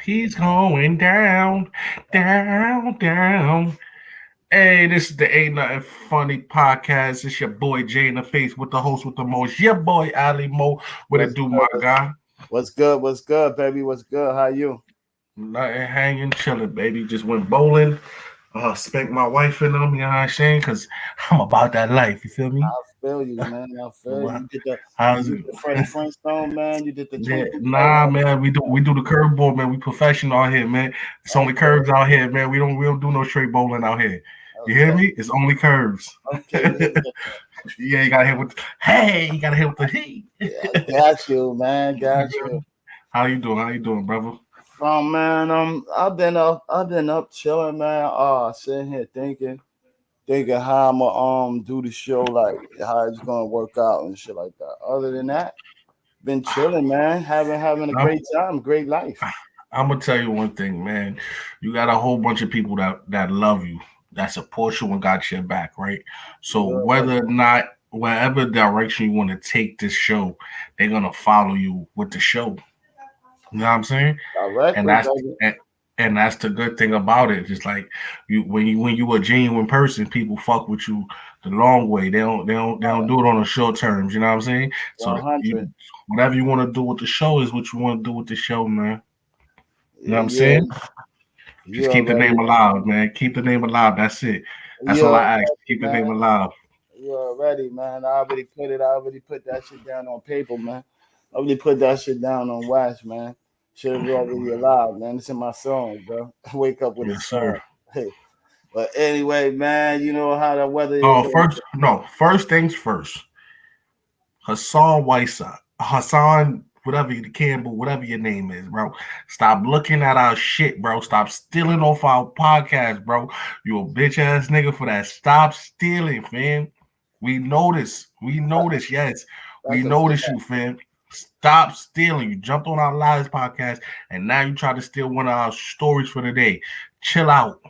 He's going down, down, down. Hey, this is the Ain't Nothing Funny podcast. It's your boy Jay in the face with the host with the most. Your boy Ali Mo. What it What's do, my good? guy? What's good? What's good, baby? What's good? How you? Nothing hanging, chilling, baby. Just went bowling. Spanked my wife in them, you know what I'm saying? Because I'm about that life, you feel me? I feel you, man. I feel you. Well, You did the how's you it? did the Fresh Flintstone, man. You did the Yeah, Twinkle Toes. nah, man. We do the curveball, man. We professional out here, man. It's only Okay, curves out here, man. We don't do no straight bowling out here. You hear okay, me? It's only curves. okay. Yeah, you gotta hit with hey, you gotta hit with the he. Yeah, got you, man. Got you. How you doing? How you doing, brother? Man, I've been up chilling, man. Sitting here thinking how I'ma do the show, like how it's gonna work out and shit like that. Other than that, been chilling, man. Having a I'm, great time, great life. I'm gonna tell you one thing, man. You got a whole bunch of people that love you, that support you and got your back, right? So You already whether or not whatever direction you want to take this show, they're gonna follow you with the show. You know what I'm saying? And directly, that's baby. and, and that's the good thing about it. Just like you a genuine person, people fuck with you the long way. They don't do it on the short terms. You know what I'm saying? So that you 100. whatever you want to do with the show is what you want to do with the show, man. You know Yeah, what I'm yeah. saying? You Just keep the name already, alive, man. Keep the name alive. That's it. That's you all I ask. already, Keep the man. name alive. You already, man. I already put that shit down on paper, man. I already put that shit down on wax, man. Shit is already alive, man. It's in my song, bro. Wake up with a Yes, sir. song. Hey. But anyway, man, you know how the weather is. Oh, first, no. First things first. Hassan Whiteside, Hassan, whatever the Campbell, whatever your name is, bro. Stop looking at our shit, bro. Stop stealing off our podcast, bro. You a bitch ass nigga for that. Stop stealing, fam. We notice. We notice. Yes, we That's a fit. notice you, fam. Stop stealing. You jumped on our lives podcast, and now you try to steal one of our stories for the day. Chill out.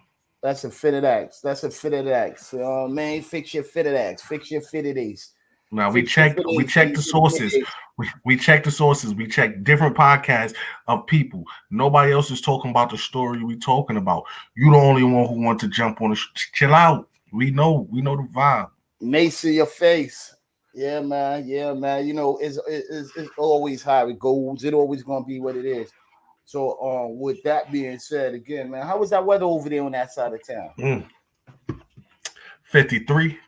That's a fitted axe. That's a fitted axe. Man, fix your fitted axe. Fix your fitted ace. Now we Fix your checked. fitted We ace. checked the Fix your sources. fitted ace. We checked the sources. We checked different podcasts of people. Nobody else is talking about the story we talking about. You the only one who want to jump on the. Chill out. We know. We know the vibe. Mace in your face. Yeah, man. Yeah, man. You know, it's always how it goes. It always gonna be what it is. So, with that being said, again, man, how was that weather over there on that side of town? Mm. 53,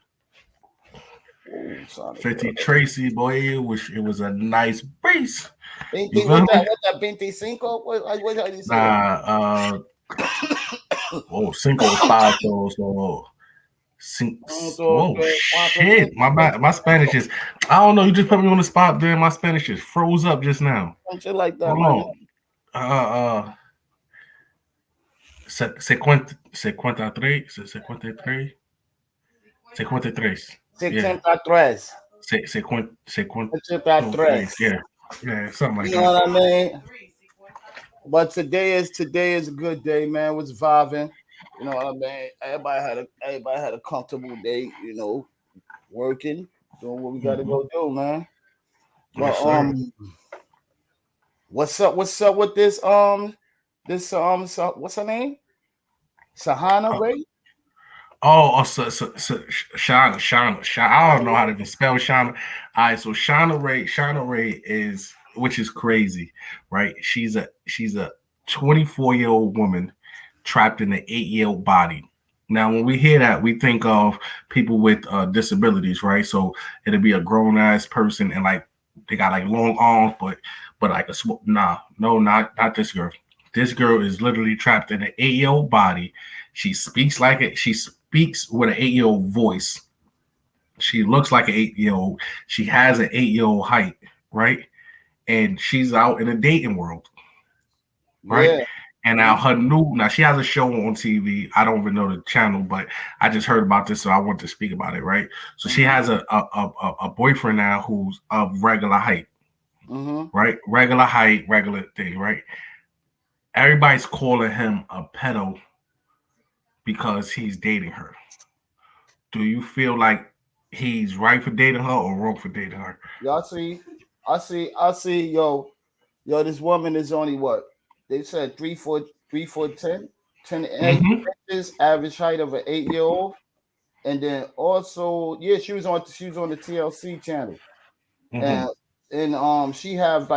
Oh, son of 50 a Tracy, boy. It was a nice breeze. You 20, feel me? what that 25? What how do you say that? Nah. Oh, Cinco is five. So whoa, Cuatro, cuatro, shit. My Spanish is. I don't know. You just put me on the spot, man. My Spanish just froze up just now. some shit like that, Hold man. on. Uh, 53, 53, 53. Yeah. 63. No, 63. yeah. Yeah, something like You know that. what I mean? But today is a good day, man. Was vibing. You know what I mean? Everybody had a comfortable day. You know, working, doing what we got to Mhm. go do, man. But Yes, sir. what's up? What's up with what's her name? Sahana Uh, Ray. Shana. I don't know how to even spell Shana. All right, so Shana Ray is, which is crazy, right? She's a 24-year-old woman trapped in an 8-year-old body. Now, when we hear that, we think of people with disabilities, right? So it'll be a grown ass person and like they got like long arms, but like nah, no, not this girl. This girl is literally trapped in an 8-year-old body. She speaks like it. She speaks with an 8-year-old voice. She looks like an 8-year-old. She has an 8-year-old height, right? And she's out in the dating world, right? Yeah. And now she has a show on TV. I don't even know the channel, but I just heard about this, so I want to speak about it, right? So she Mm-hmm. has a boyfriend now who's of regular height, Mm-hmm. right? Regular height, regular thing, right? Everybody's calling him a pedo because he's dating her. Do you feel like he's right for dating her or wrong for dating her? Y'all see, I see. Yo, this woman is only what? They said 3 foot 10 Mm-hmm. inches, average height of an 8-year-old. And then also, yeah, she was on the TLC channel. Mm-hmm. And she have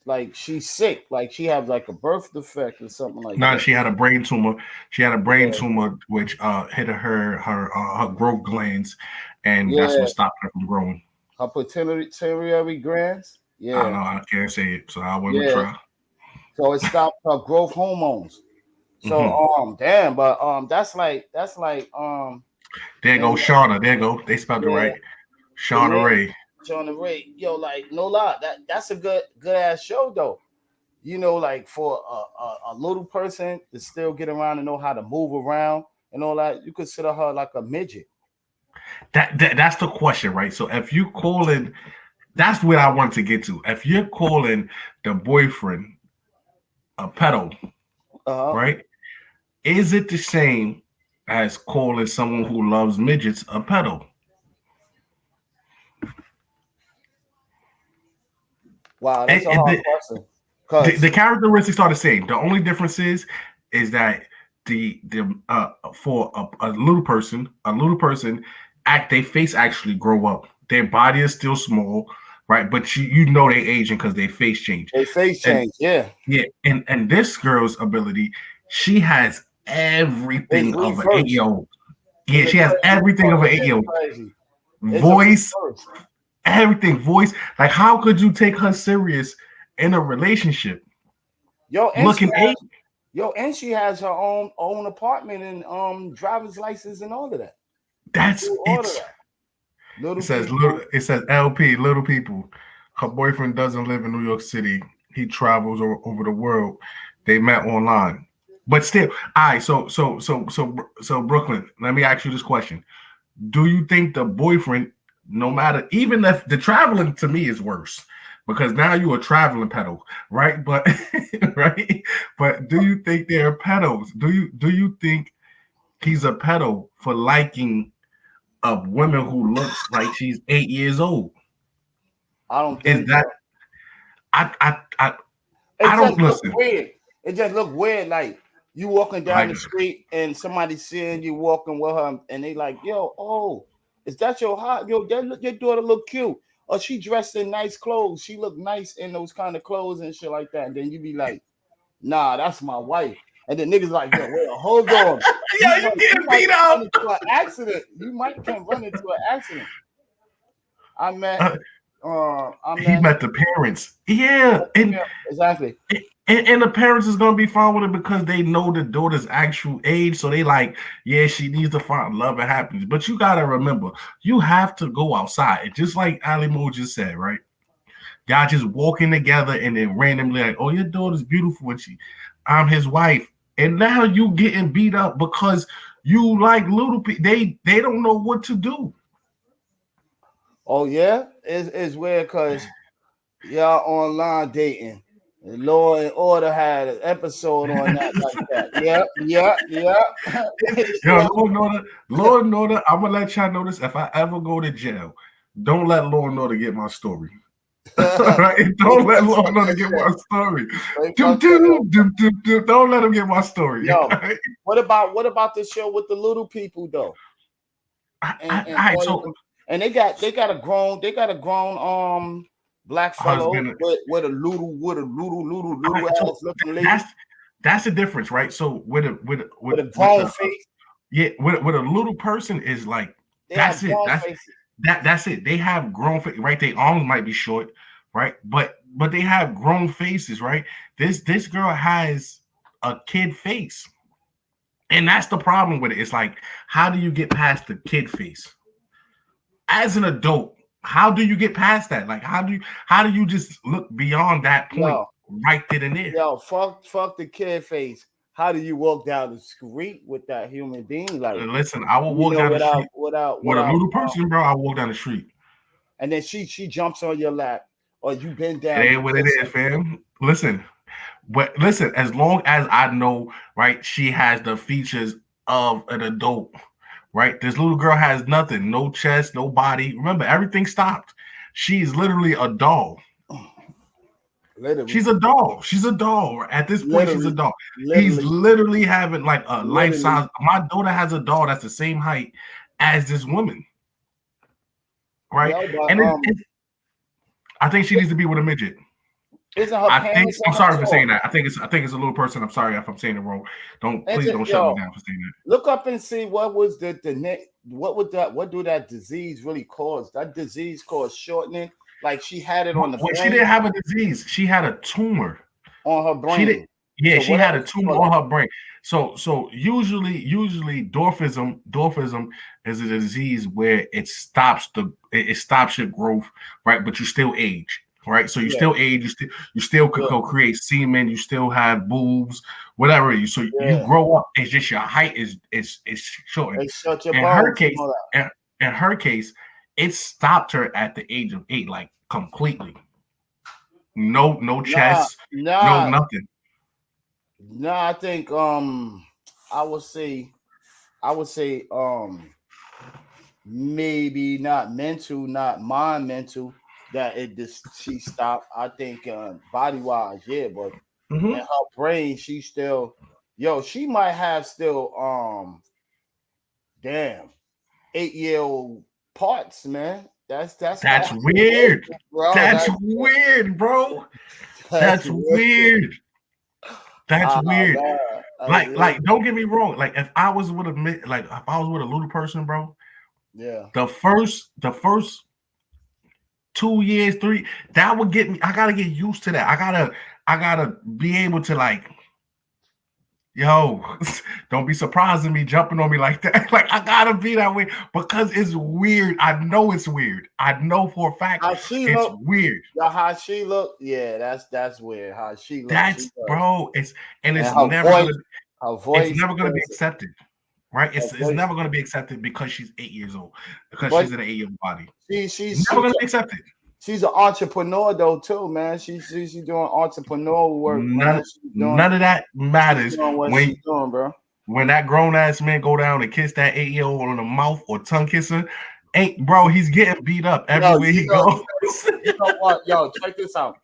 like she's sick, like she have like a birth defect or something like Now that. she had a brain tumor. She had a brain Yeah, tumor which hit her growth glands, and that's yeah. what stopped her from growing. Her pituitary glands. I don't Yeah, know. I can't say it, so I wouldn't yeah. try. So it stopped her growth hormones. So Mm-hmm. damn, but that's like There and goes Shauna. There go. They spelled it yeah, right. the Shauna name Ray. John the Ray. Yo, like no lie, that's a good ass show though. Like for a little person to still get around and know how to move around and all that, you consider her like a midget. That's the question, right? So if you calling, that's what I want to get to. If you're calling the boyfriend a pedo, Uh huh. right? Is it the same as calling someone who loves midgets a pedo? Wow, that's And, a and hard the, question. the Cause characteristics are the same. The only difference is that the for a little person act their face actually grow up. Their body is still small, right? But you know they aging because their face change. they face And change. Yeah, yeah, and this girl's ability, she has it's everything of an 8 reversed. year old. Yeah, Is it she has crazy? everything Oh, of an it 8 year is old. crazy. It's a Voice, reverse. everything, voice. Like, how could you take her serious in a relationship? Yo, and she Looking has eight, she has her own apartment and driver's license and all of that. You that's do all of it's. that. It Little says little. people. It says LP, little people. Her boyfriend doesn't live in New York City. He travels over the world. They met online, but still, all right. So Brooklyn. Let me ask you this question: do you think the boyfriend, no matter, even if the traveling to me is worse, because now you are traveling pedal, right? But right, but do you think they're pedals? Do you think he's a pedal for liking a woman who looks like she's 8 years old? I don't Is think that so. I I I It I don't just look listen. weird. It just look weird. Like you walking down Like, the street and somebody seeing you walking with her, and they like, yo, oh, is that your hot? Yo, your daughter look cute. Or she dressed in nice clothes. She look nice in those kind of clothes and shit like that. And then you be like, nah, that's my wife. And then niggas like, yo, wait, hold on. yo, you You getting might beat run up. into an accident. You might can run into an accident. I met, Uh, I he met, met the parents. Yeah, and yeah, exactly. And the parents is gonna be fine with it because they know the daughter's actual age. So they like, yeah, she needs to find love and happiness. But you gotta remember, you have to go outside. Just like Ali Mo just said, right? Y'all just walking together and then randomly like, oh, your daughter's beautiful and I'm his wife. And now you getting beat up because you like little people. They don't know what to do. Oh yeah, it's weird because y'all online dating. And Law and Order had an episode on that like that. Yep, yep, yep. Yo, Lord and Order, I'm gonna let y'all know this. If I ever go to jail, don't let Lord and Order get my story. Right? They Don't let fucked Lord up and Order that get shit. my story. They Doom, fucked that doom, up. doom, doom, doom. Don't let him get my story. Yo, Right? what about the show with the little people though? And All right, all of so them, and they got a grown black fellow husband. with a All little right, so ass looking lady that's the difference, right? So with a with grown the face. yeah, with a little person is like They that's have it. grown That's faces. that's it. They have grown right. Their arms might be short, right? But they have grown faces, right? This girl has a kid face, and that's the problem with it. It's like, how do you get past the kid face as an adult? How do you get past that? Like, how do you just look beyond that point Yo, right then and there? fuck the kid face. How do you walk down the street with that human being? Like, Listen, I will walk down the without street with a little uh, person, bro. I walk down the street. and then she jumps on your lap, or you bend It down to ain't what it kiss is, her. fam. Listen, but listen, as long as I know, right, she has the features of an adult, right? This little girl has nothing, no chest, no body. Remember, everything stopped. She's literally a doll. Literally, She's a doll. She's a doll. At this point, she's a literally, doll. He's literally, literally having like a life size. literally. My daughter has a doll that's the same height as this woman, right? Yo, but And I think she needs to be with a midget. isn't her I think parents I'm on her sorry for tour? saying that. I think it's a little person. I'm sorry if I'm saying it wrong. Please Isn't don't shut me yo? down for saying Look up and see what was the next. What do that disease really cause? That disease caused shortening. Like she had it that. on the Well, she didn't brain, have a disease. She had a tumor. on her She did. brain. Yeah, So she had whatever a you tumor call it. on her brain. So usually dwarfism is a disease where it stops your growth, right? But you still age, right? So you Yeah, still age, you still could yeah, go create semen, you still have boobs, whatever. So you yeah. grow up. It's just your height is shortened. They shut your In her bones and case, all in her case, it stopped her at the age of 8, like completely. No that. Nah, chest, no nah, nothing. nah. I think I would say maybe not mental, not mind mental, that it just she stopped. I think body wise, yeah, but in Mhm. her brain, she still, yo, she might have still damn 8 year old parts, man. That's That's kind of weird. crazy, bro. That's weird, bro. That's That's weird. weird. That's Ah weird. man, Like, don't get me wrong. Like, if I was with if I was with a little person, bro, yeah. the first 2 years, three, that would get me. I gotta get used to that. I gotta be able to like, yo, don't be surprising me jumping on me like that. Like, I gotta be that way because it's weird. I know it's weird. I know for a fact How she it's look, weird. yeah, how she look, yeah, that's weird. How she look, she That's does, bro. It's and and it's never her it's voice, never gonna be accepted, right? her It's voice. never gonna be accepted because she's 8 years old, because But she's in an 8 year body. she she's Never she's gonna be accepted. she's an entrepreneur though too, man. She's doing entrepreneurial work, man. None of that She's matters doing what when she's doing, bro. that grown ass man go down and kiss that 8 year old on the mouth or tongue kisser. Ain't bro, he's getting beat up Yo, everywhere he goes. you know what? Yo, check this out.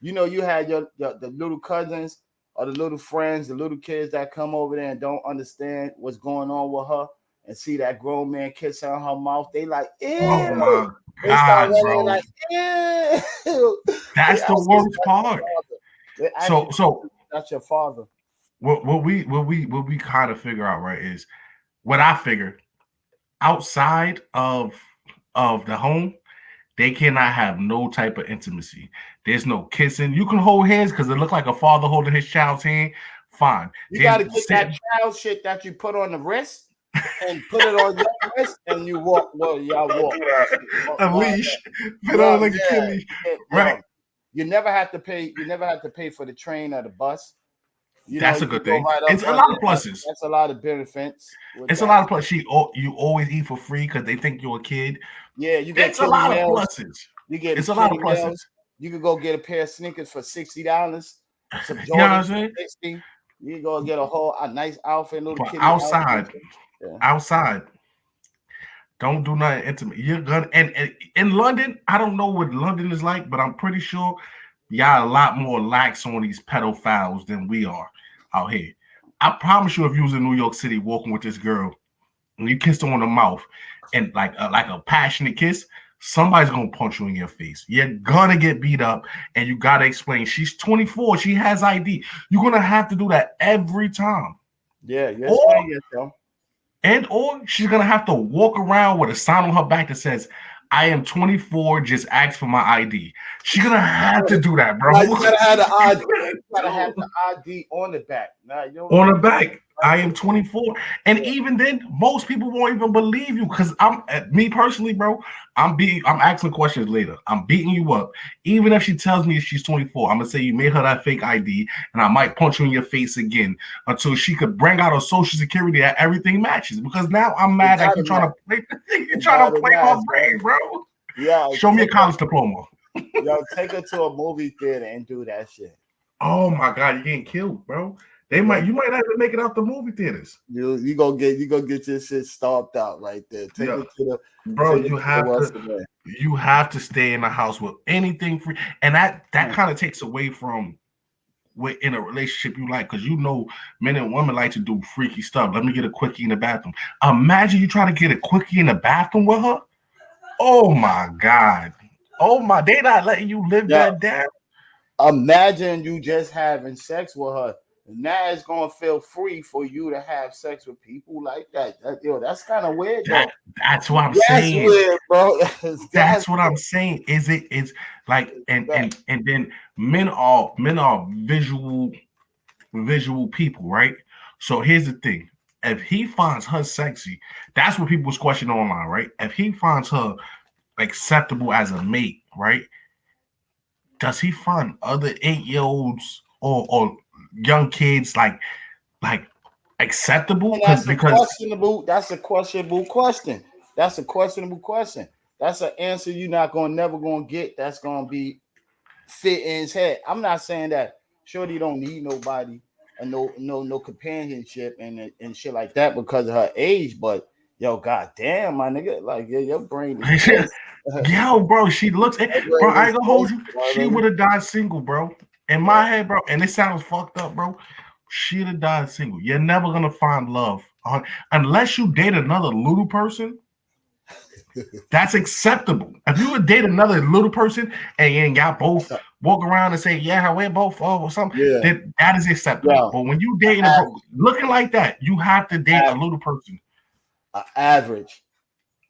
You know, you had your the little cousins or the little friends, the little kids that come over there and don't understand what's going on with her and see that grown man kiss her on her mouth. They like, Oh ew. my They start god, running bro. like, ew. They That's the ask you, worst that's your part. father. They ask So you, so that's your father. what we kind of figure out, right, is what I figured outside of the home, they cannot have no type of intimacy. There's no kissing. You can hold hands because it look like a father holding his child's hand. Fine. You There's got to get that child shit that you put on the wrist and put it on your wrist and you walk. Well, y'all walk. Walk a around. leash, put Yo, on like a kid yeah, leash, yo. right? You never have to pay. You never have to pay for the train or the bus. You know, That's a you can good go thing. right up It's a under lot of that. pluses. That's a lot of benefits with It's a that. lot of pluses. You always eat for free because they think you're a kid. Yeah, you get It's a kitty lot of meals. pluses. You get It's a lot of kitty pluses. meals. You could go get a pair of sneakers for $60. Some You know what I'm Jordans saying? for 60. You can go get a nice outfit, little But kitty outfit. outside, Yeah. outside, don't do nothing intimate. You're gonna and in London, I don't know what London is like, but I'm pretty sure y'all a lot more lax on these pedophiles than we are out here. I promise you, if you was in New York City walking with this girl and you kissed her on the mouth and like a passionate kiss, somebody's gonna punch you in your face. You're gonna get beat up, and you gotta explain. She's 24. She has ID. You're gonna have to do that every time. Yeah, you Or explain yourself. or she's gonna have to walk around with a sign on her back that says, "I am 24. Just ask for my ID." She's gonna have to do that, bro. Now you gotta have the ID. You gotta have the ID on the back. Now you don't On want the to back, I right am 24. And there. even then, most people won't even believe you because I'm me personally, bro. I'm asking questions later. I'm beating you up. Even if she tells me she's 24, I'm gonna say you made her that fake ID, and I might punch you in your face again until she could bring out her social security that everything matches. Because now I'm It mad that gotta you're trying match. to play you're It trying to gotta play my match, brain, man. bro. Yo, Show me a college diploma. take her to a movie theater and do that shit. Oh my god, you're getting killed, bro. They might, you might not even make it out the movie theaters. you gonna get your shit stomped out right there. Take Yeah, it to the bro, take it to the Western man. you have to stay in the house with anything free, and that kind of takes away from what in a relationship you like, because you know men and women like to do freaky stuff. Let me get a quickie in the bathroom. Imagine you try to get a quickie in the bathroom with her. Oh my god. Oh my, they not letting you live Yeah, that down. imagine you just having sex with her. Now it's gonna feel free for you to have sex with people like that. That's kind of weird That though. that's what I'm That's saying. weird, bro. That's That's what I'm saying. It's like that. and then men are visual people, right? So here's the thing. If he finds her sexy, that's what people's question online, right? If he finds her acceptable as a mate, right? Does he find other 8-year-olds or young kids like acceptable? And Because that's a questionable question. That's a questionable question. That's an answer you're not gonna never gonna get. That's gonna be fit in his head. I'm not saying that Shorty don't need nobody and no companionship and shit like that because of her age, but yo, goddamn, my nigga, like your brain is crazy. yo, bro, she looks. Your Bro, brain I is ain't gonna hold crazy, you. my She nigga. would have died single, bro. In Yeah. my head, bro, and it sounds fucked up, bro. She'd have died single. You're never gonna find love unless you date another little person. That's acceptable. If you would date another little person and y'all both walk around and say, "Yeah, we're both or something," Yeah, then that is acceptable. yo, But when you a dating a bro average, looking like that, you have to date a a, little person. a average,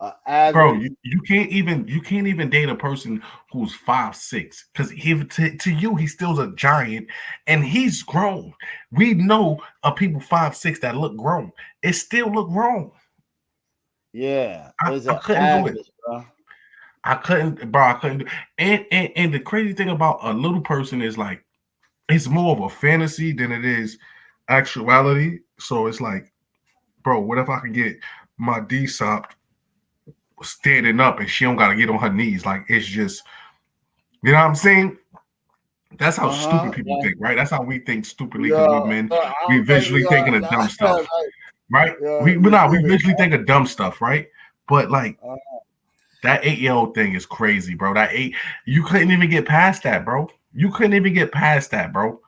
a Bro, average. you can't even date a person who's 5'6", because to you he's still a giant and he's grown. We know of people 5'6" that look grown. It still look wrong. Yeah, I, it's I an couldn't do it. average, bro. I couldn't, bro. I couldn't do. And the crazy thing about a little person is like it's more of a fantasy than it is actuality. So it's like, bro, what if I could get my D sopped standing up and she don't gotta get on her knees? Like it's just, you know what I'm saying? That's how stupid people Yeah, think, right? That's how we think stupidly because we yeah. men, I we don't think visually thinking of dumb stuff, like, right? yeah, We you not we feel visually think of dumb stuff, right? But like it. that 8-year-old thing is crazy, bro. You couldn't even get past that, bro. You couldn't even get past that, bro.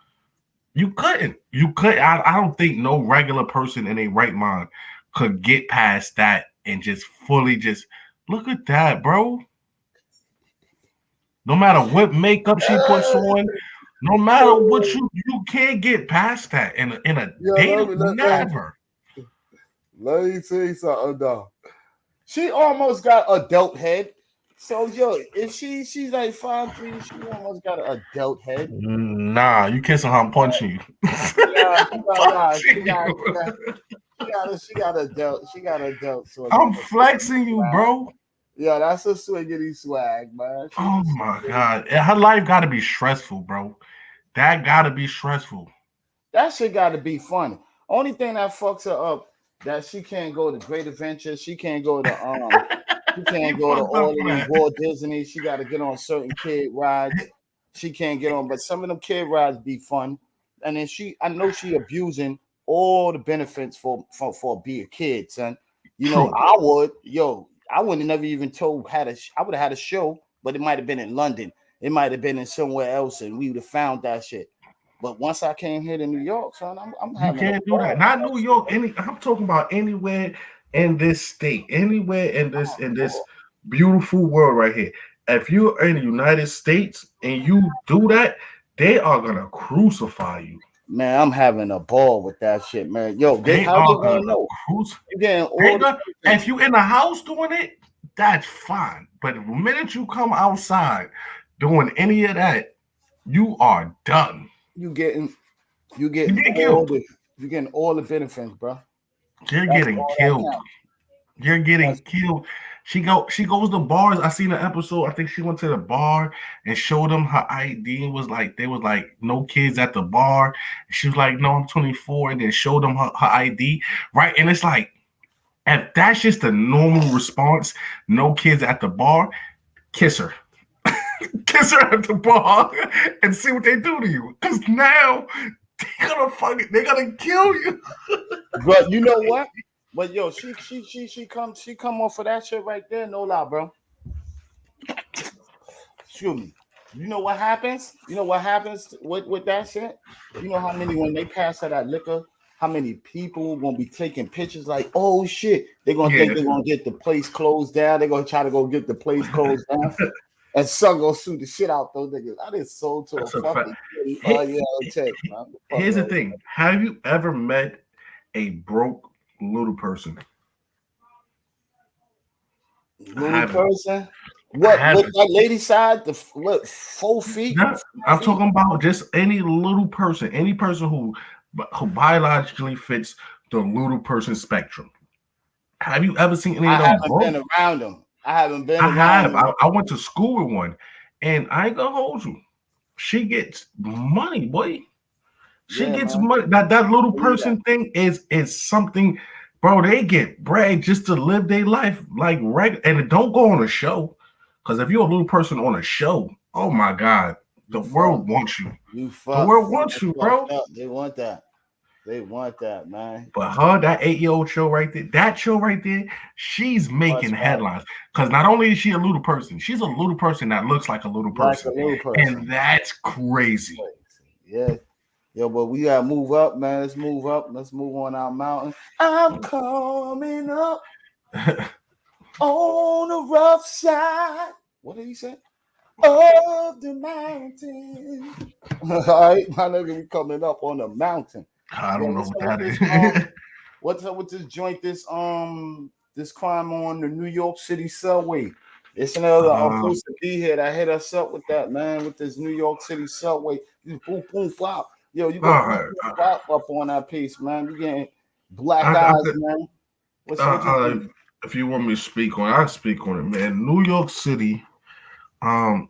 You couldn't. You could. I don't think no regular person in a right mind could get past that and just fully just look at that, bro. No matter what makeup she puts on, no matter what you can't get past that in a Yeah, date. Never. let me tell you something though. She almost got adult head. So yo, if she's like 5'3", she almost got an adult head. Nah, you kissing her, I'm punching you. Nah, Punching you. she got adult, she got adult sort of I'm flexing you, swag. bro. Yeah, that's a swiggity swag, man. Oh my god, her life got to be stressful, bro. That got to be stressful. That shit got to be funny. Only thing that fucks her up that she can't go to Great Adventures. She can't go to She You can't go to fucked up all of for these that. Walt Disney. She got to get on certain kid rides. She can't get on, but some of them kid rides be fun. And then I know she abusing all the benefits for being a kid, son. You know, True. I wouldn't have never even told I would have had a show, but it might have been in London. It might have been in somewhere else, and we would have found that shit. But once I came here to New York, son, I'm You having a can't do that. ball with Not that New shit. York. I'm talking about anywhere in this state, anywhere in this beautiful world right here. If you're in the United States and you do that, they are gonna crucify you. Man, I'm having a ball with that shit, man. Yo, They how they are gonna gonna know? crucify. You getting They all the gonna, if benefits. you in the house doing it, that's fine. But the minute you come outside doing any of that, you are done. You getting you You getting get all killed. the you getting all the benefits, bro. You're That's getting all that killed. counts. You're getting That's killed. She goes to bars. I seen an episode. I think she went to the bar and showed them her ID and was like, there was like no kids at the bar. She was like, no, I'm 24, and then showed them her ID. Right. And it's like, if that's just a normal response, no kids at the bar, kiss her. Kiss her at the bar and see what they do to you. Because now They're gonna kill you. But you know what? But yo, she come off of that shit right there. No lie, bro. Excuse me. You know what happens? You know what happens with that shit? You know how many when they pass out that liquor, how many people gonna be taking pictures like, oh shit, they're gonna think Yeah, they're gonna get the place closed down. They're gonna try to go get the place closed down. And some gonna sue the shit out those niggas. I did sold to a that's a fact. fucking He- yeah, check, man. Fuck Here's the wrong. thing: have you ever met a broke little person? I Little haven't. person. I What haven't. that lady side? The what 4 feet? No, I'm talking about just any little person, any person who biologically fits the little person spectrum. Have you ever seen any I of them haven't broke? been around them. I haven't been I around have. them. I went to school with one, and I ain't gonna hold you. She gets money, boy. She Yeah, gets man. money. That little Believe that. person thing is something, bro. They get bread just to live their life like regular, and it don't go on a show. Because if you're a little person on a show, oh my god, the You fuck. world wants you. You The fuck. world wants That's you, fucked bro. up. They want that. They want that, man. But her, that 8 year old show right there, that show right there, she's Much making better. headlines. Because not only is she a little person, she's a little person that looks like a little Like a person. little person. And that's crazy. Yeah. Yo, but we gotta move up, man. Let's move up. Let's move on our mountain. I'm coming up on the rough side. What did he say? Of the mountain. All right, my nigga, we coming up on the mountain. I Yo, don't know what's what up with that this? is. What's up with this joint? This crime on the New York City subway. It's another um, supposed to be here that hit us up with that man with this New York City subway. Boom, boom, pop. Yo, you go all boom, right. boom, pop up on that piece, man. You getting black I eyes, could, man. What you uh, think? if you want me to speak on it, I speak on it, man. New York City, um,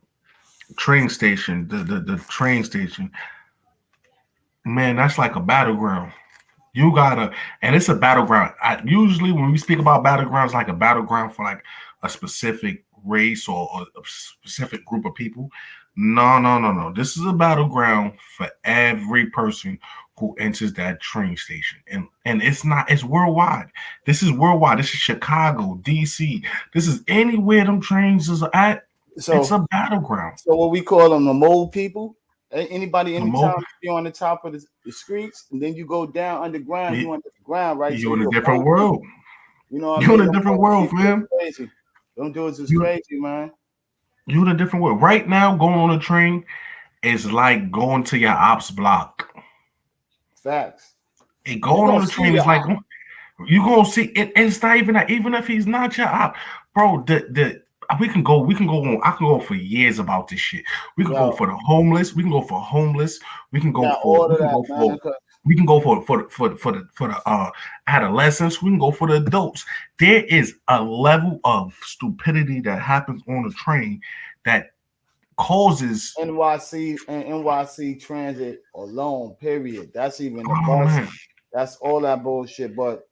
train station, the train station, man, that's like a battleground. You gotta, and it's a battleground. Usually, when we speak about battlegrounds, like a battleground for like a specific race or a specific group of people. No, no, no, no. This is a battleground for every person who enters that train station, and it's not. It's worldwide. This is worldwide. This is Chicago, D.C. This is anywhere them trains is at. It's So, a battleground. so what we call them the mole people. Anybody, The mo anytime you're on the top of the streets, and then you go down underground, you you under the ground, right? So you in a you're a different mole people. world. You know what I You in mean? a Them different mole world, people is fam. crazy. Them dudes is You crazy, man. you in a different world. Right now, going on a train is like going to your ops block. Facts. And You going gonna on the see train the is like op. you gonna see it. It's not even that. Even if he's not your op, bro. The we can go on. I can go for years about this shit. We can go Yo, for the homeless. We can go for homeless. We can go got for. all We of can that, go man. for. We can go for the adolescents. We can go for the adults. There is a level of stupidity that happens on the train that causes. NYC and NYC transit alone, period. That's even the Oh bus. man, That's all that bullshit. But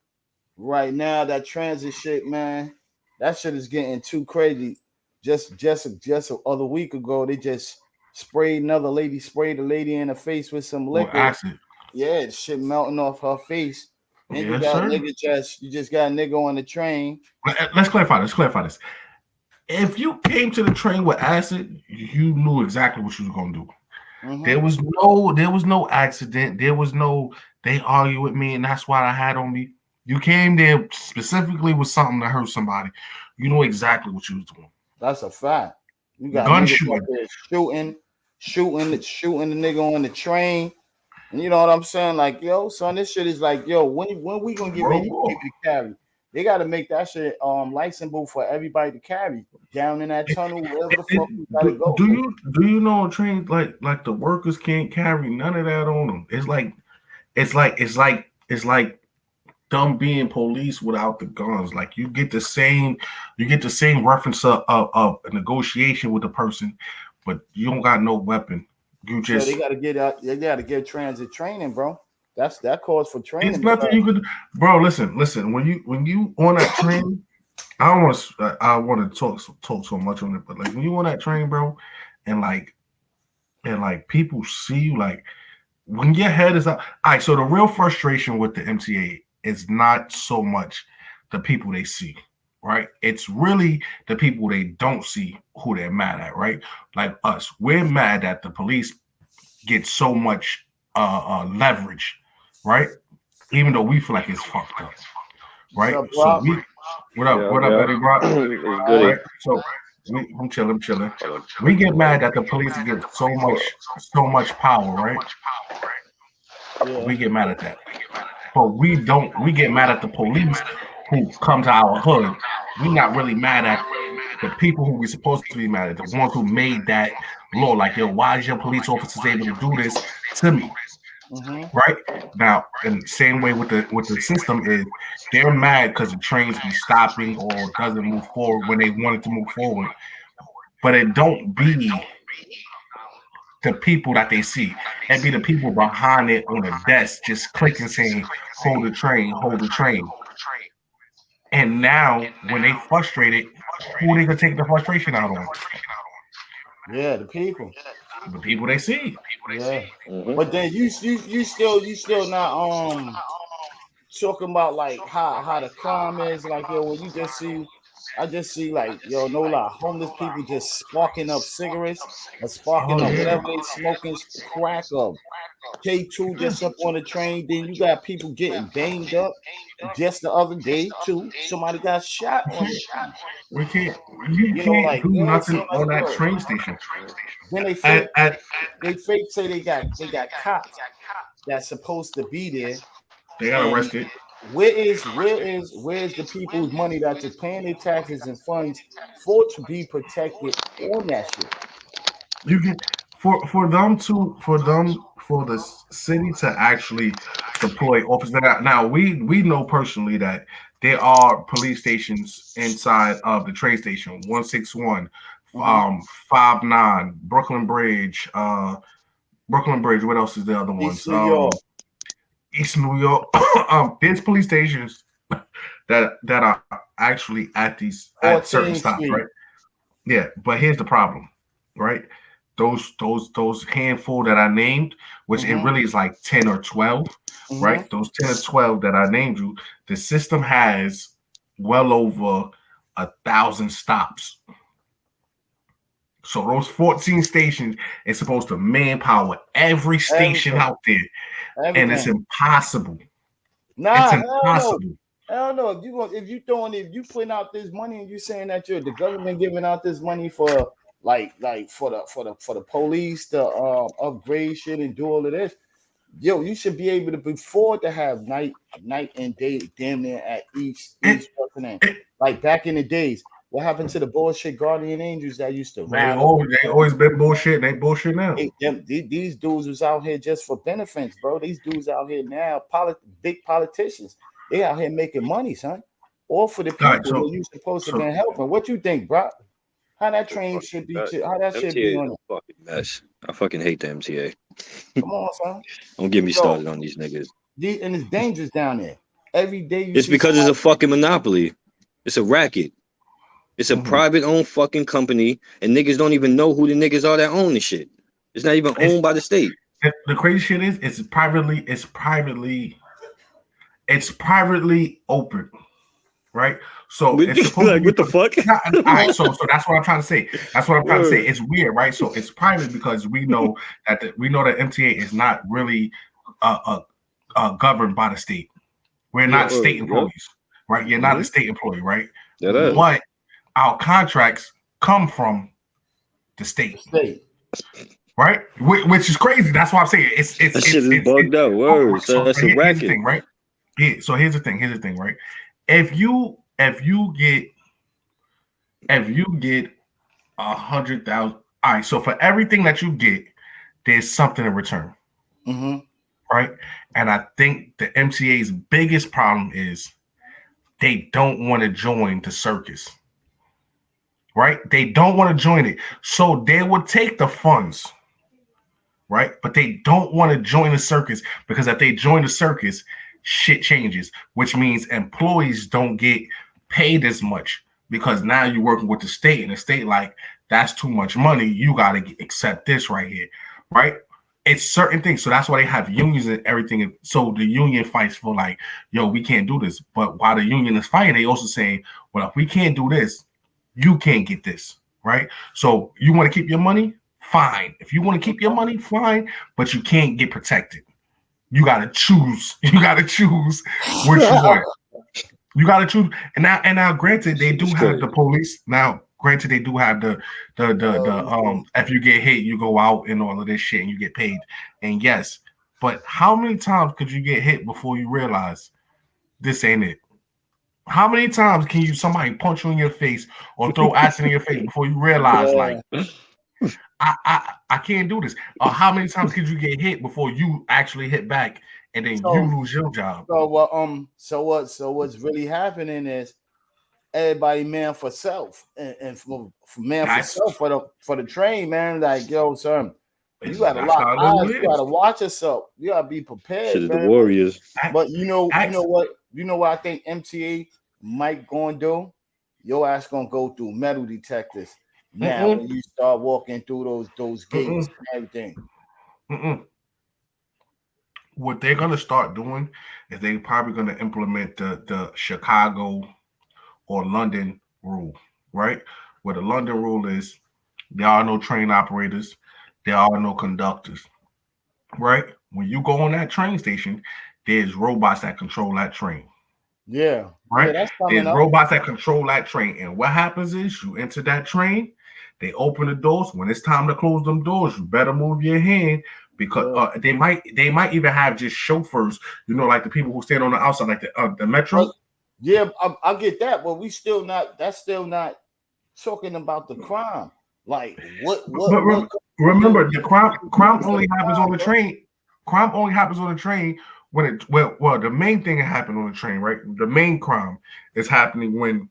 right now, that transit shit, man, that shit is getting too crazy. Just the other week ago, they just sprayed a lady in the face with some or liquor. acid. Yeah, shit melting off her face. And Yes, sir. you just got a nigga on the train. Let's clarify this. Clarify this. If you came to the train with acid, you knew exactly what you was gonna do. Mm-hmm. There was no accident. There was no they argue with me and that's why I had on me. You came there specifically with something to hurt somebody. You know exactly what you was doing. That's a fact. You got Gun niggas up shooting, there shooting the nigga on the train. And you know what I'm saying? Like, yo, son, this shit is like, yo, when we gonna get World ready War. to carry? They gotta make that shit licensable for everybody to carry down in that tunnel, wherever the fuck we gotta Do, go. do you do you know on trains like the workers can't carry none of that on them? It's like them being police without the guns. Like you get the same reference of a negotiation with the person, but you don't got no weapon. You So they just gotta get out, they gotta get transit training, bro. That calls for it's training nothing because you could, bro. Listen. When you on that train, I don't want to. I want to talk so much on it, but like when you on that train, bro, and like people see you like when your head is up. All right, so the real frustration with the MTA is not so much the people they see, right? It's really the people they don't see who they're mad at, right? Like us, we're mad that the police get so much leverage, right? Even though we feel like it's fucked up, What's right? up, So Brock? Yeah, what up, yeah. Eddie Brock, It's All goody. right? So I'm chilling, I'm chilling. Hold on. We get mad that the police get so much power, right? yeah. We get mad at that. But we don't. We get mad at the police who come to our hood. We're not really mad at the people who we're supposed to be mad at, the ones who made that law. Like, yo, why is your police officers able to do this to me? Mm-hmm. Right now, and same way with the system is they're mad because the trains be stopping or doesn't move forward when they wanted to move forward. But it don't be the people that they see. It be the people behind it on the desk just clicking saying, hold the train. And now, when they frustrated, who they gonna take the frustration out on? Yeah, the people. The people they see. Yeah. Mm-hmm. But then you still not talking about like how the crime is like yo when you just see I just see like yo no lie homeless people just sparking up cigarettes or sparking Oh up yeah, whatever they smoking crack up K2 yeah. just up on the train. Then you got people getting banged up. Just the other day, too, somebody got shot We on can't. the train. We can't. You You know, can't like do yeah, so nothing like on that yo. train station. Then At they fake say they got cops that's supposed to be there, they got and arrested. where's the people's money that you're paying their taxes and funds for to be protected on that shit? You can for the city to actually deploy officers. Now we know personally that there are police stations inside of the train station 161, Mm-hmm. 59, Brooklyn Bridge. What else is the other East ones? New York, East New York. There's police stations that are actually at certain 14th stops, right? Street. Yeah, but here's the problem, right? Those handful that I named, which it Mm-hmm. really is like 10 or 12, Mm-hmm. right? Those 10 or 12 that I named you, the system has well over 1,000 stops. So those 14 stations is supposed to manpower every station Everything. out there, and it's Everything. impossible. It's Nah, hell no. impossible. Hell no. If you putting out this money and you saying that you're the government giving out this money for like for the police to upgrade shit and do all of this, yo, you should be able to afford to have night and day damn near at each It, person in. it Like back in the days, what happened to the bullshit guardian angels that used to ride up? they always been bullshit. They bullshit now. These dudes was out here just for benefits, bro. These dudes out here now, big politicians. They out here making money, son. All for the All right, people who you supposed to so been helping. What you think, bro? How that It's a train fucking should be? mess. How that should MTA be is on it? a fucking mess. I fucking hate the MTA. Come on, son. Don't get me Yo, started on these niggas. and it's dangerous down there. Every day you It's see because it's somebody. a fucking monopoly. It's a racket. It's a Mhm. private owned fucking company, and niggas don't even know who the niggas are that own the shit. It's not even it's owned by the state. the crazy shit is it's privately open, right? So it's supposed to Like, be what the fuck? all right. So that's what I'm trying to say. That's what I'm trying to say. Word. It's weird, right? So it's private because we know that MTA is not really governed by the state. We're Yeah. not Word. state Yep. employees, right? You're not a Mm-hmm. state employee, right? That is. But our contracts come from the state, State. right? Which is crazy. That's why I'm saying That shit is bugged out. Word. So that's a here's the racket. thing, right? Yeah. So here's the thing. Right? If you get 100,000, all right. So for everything that you get, there's something in return, Mm-hmm. right? And I think the MTA's biggest problem is they don't want to join the circus, right? They don't want to join it, so they would take the funds, right? But they don't want to join the circus because if they join the circus, shit changes, which means employees don't get paid as much because now you're working with the state and the state like that's too much money. You got to accept this right here, right? It's certain things. So that's why they have unions and everything. So the union fights for like, yo, we can't do this. But while the union is fighting, they also saying, well, if we can't do this, you can't get this, right? So you want to keep your money? Fine. If you want to keep your money, fine, but you can't get protected. You gotta choose. You gotta choose what you want. You gotta choose. And now, granted, they Shit do is have the crazy. police. Now, granted, they do have the if you get hit, you go out and all of this shit and you get paid. And yes, but how many times could you get hit before you realize this ain't it? How many times can you somebody punch you in your face or throw acid in your face before you realize like Yeah. I can't do this? Or how many times could you get hit before you actually hit back and then you So lose your job? so what's really happening is everybody man for self and for man for That's self for the train, man. Like, yo, son, you gotta that's lock how it eyes, you is. gotta watch yourself, you gotta be Shit prepared, is the man. Warriors. But you know Ask, what? You know what I think MTA might gonna do? Your ass gonna go through metal detectors now mm-mm, when you start walking through those gates mm-mm, and everything. mm-mm. What they're gonna start doing is they probably gonna implement the Chicago or London rule, right? Where the London rule is there are no train operators, there are no conductors, right? When you go on that train station, there's robots that control that train, Yeah, yeah, right? that's coming There's up. robots that control that train. And what happens is you enter that train, they open the doors. When it's time to close them doors, you better move your hand because Yeah. they might even have just chauffeurs, like the people who stand on the outside, like the But metro. yeah, I get that, but we still not. That's still not talking about the crime. Like But what remember, the crime do for only the happens on crime, the bro? train. Crime only happens on the train when it well the main thing that happened on the train, right? The main crime is happening when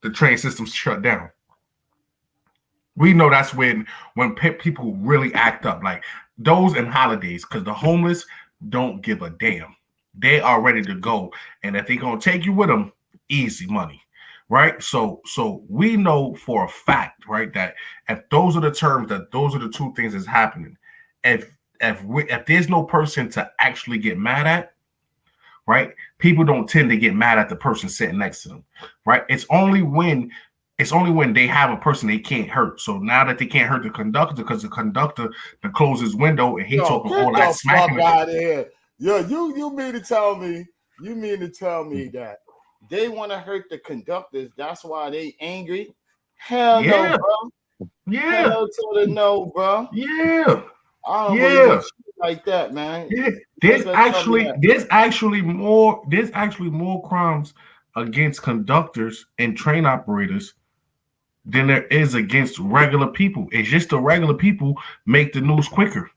the train system's shut down. We know that's when people really act up, like those and holidays, because the homeless don't give a damn. They are ready to go, and if they're gonna take you with them, easy money, right? So we know for a fact, right, that if those are the terms, that those are the two things that's happening. If there's no person to actually get mad at, right? People don't tend to get mad at the person sitting next to them, right? It's only when they have a person they can't hurt. So now that they can't hurt the conductor because the conductor can close his window and he Yo, talking get all that the fuck smacking. out of here. Yo, you mean to tell me that they want to hurt the conductors? That's why they angry? Hell no, Yeah, bro. yeah, Hell to the no, bro. yeah, I don't believe in yeah, shit like that, man. yeah. Let's There's let tell me actually that. there's actually more there's actually more crimes against conductors and train operators than there is against regular people. It's just the regular people make the news quicker.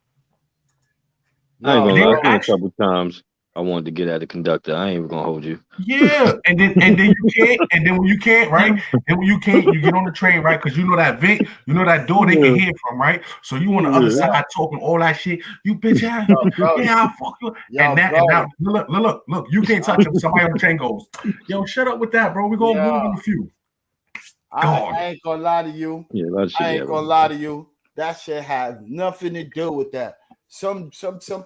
I ain't No, gonna They lie. were There's been bro. a actually couple times I wanted to get at a conductor. I ain't even gonna hold you. Yeah, and then you can't, and then when you can't, right? Then when you can't, you get on the train, right? Because you know that vent, you know that door they can Yeah, hear from, right? So you on the other yeah. Yo, side talking all that shit. You bitch ass, yo, bro. yeah, I'll fuck you. Yo, And now, bro. look, you can't touch him. Somebody on the train goes, yo, shut up with that, bro. We're gonna Yeah, move in a few. I, Gone. I ain't gonna lie to you. Yeah, a lot of shit I be ain't happening. gonna lie to you. That shit has nothing to do with that. Some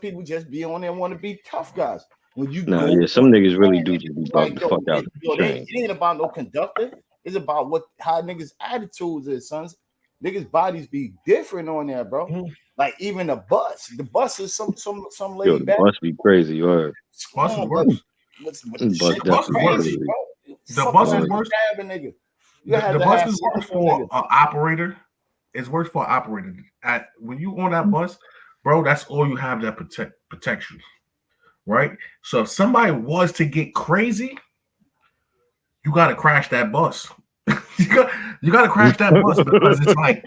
people just be on there want to be tough guys. When you Nah, go yeah, on some niggas the really train, do just be niggas be bugging like, the fuck out of the train. it ain't about no conductor. It's about what how niggas attitudes is, sons. Niggas bodies be different on there, bro. Mm, Like even the bus. The bus is some Yo, lady the back. bus be crazy, or Bus is Come on, but worse. but the the bus shit The be bus is definitely be worse. crazy, crazy. bro. The Fuck bus is around Or and worse. grab a nigga. You The had to bus have is worse sense on for niggas. an operator. It's worse for an operator. When you on that bus, bro, that's all you have that protects you, right? So if somebody was to get crazy, you got to crash that bus. you got you got to crash that bus because it's like,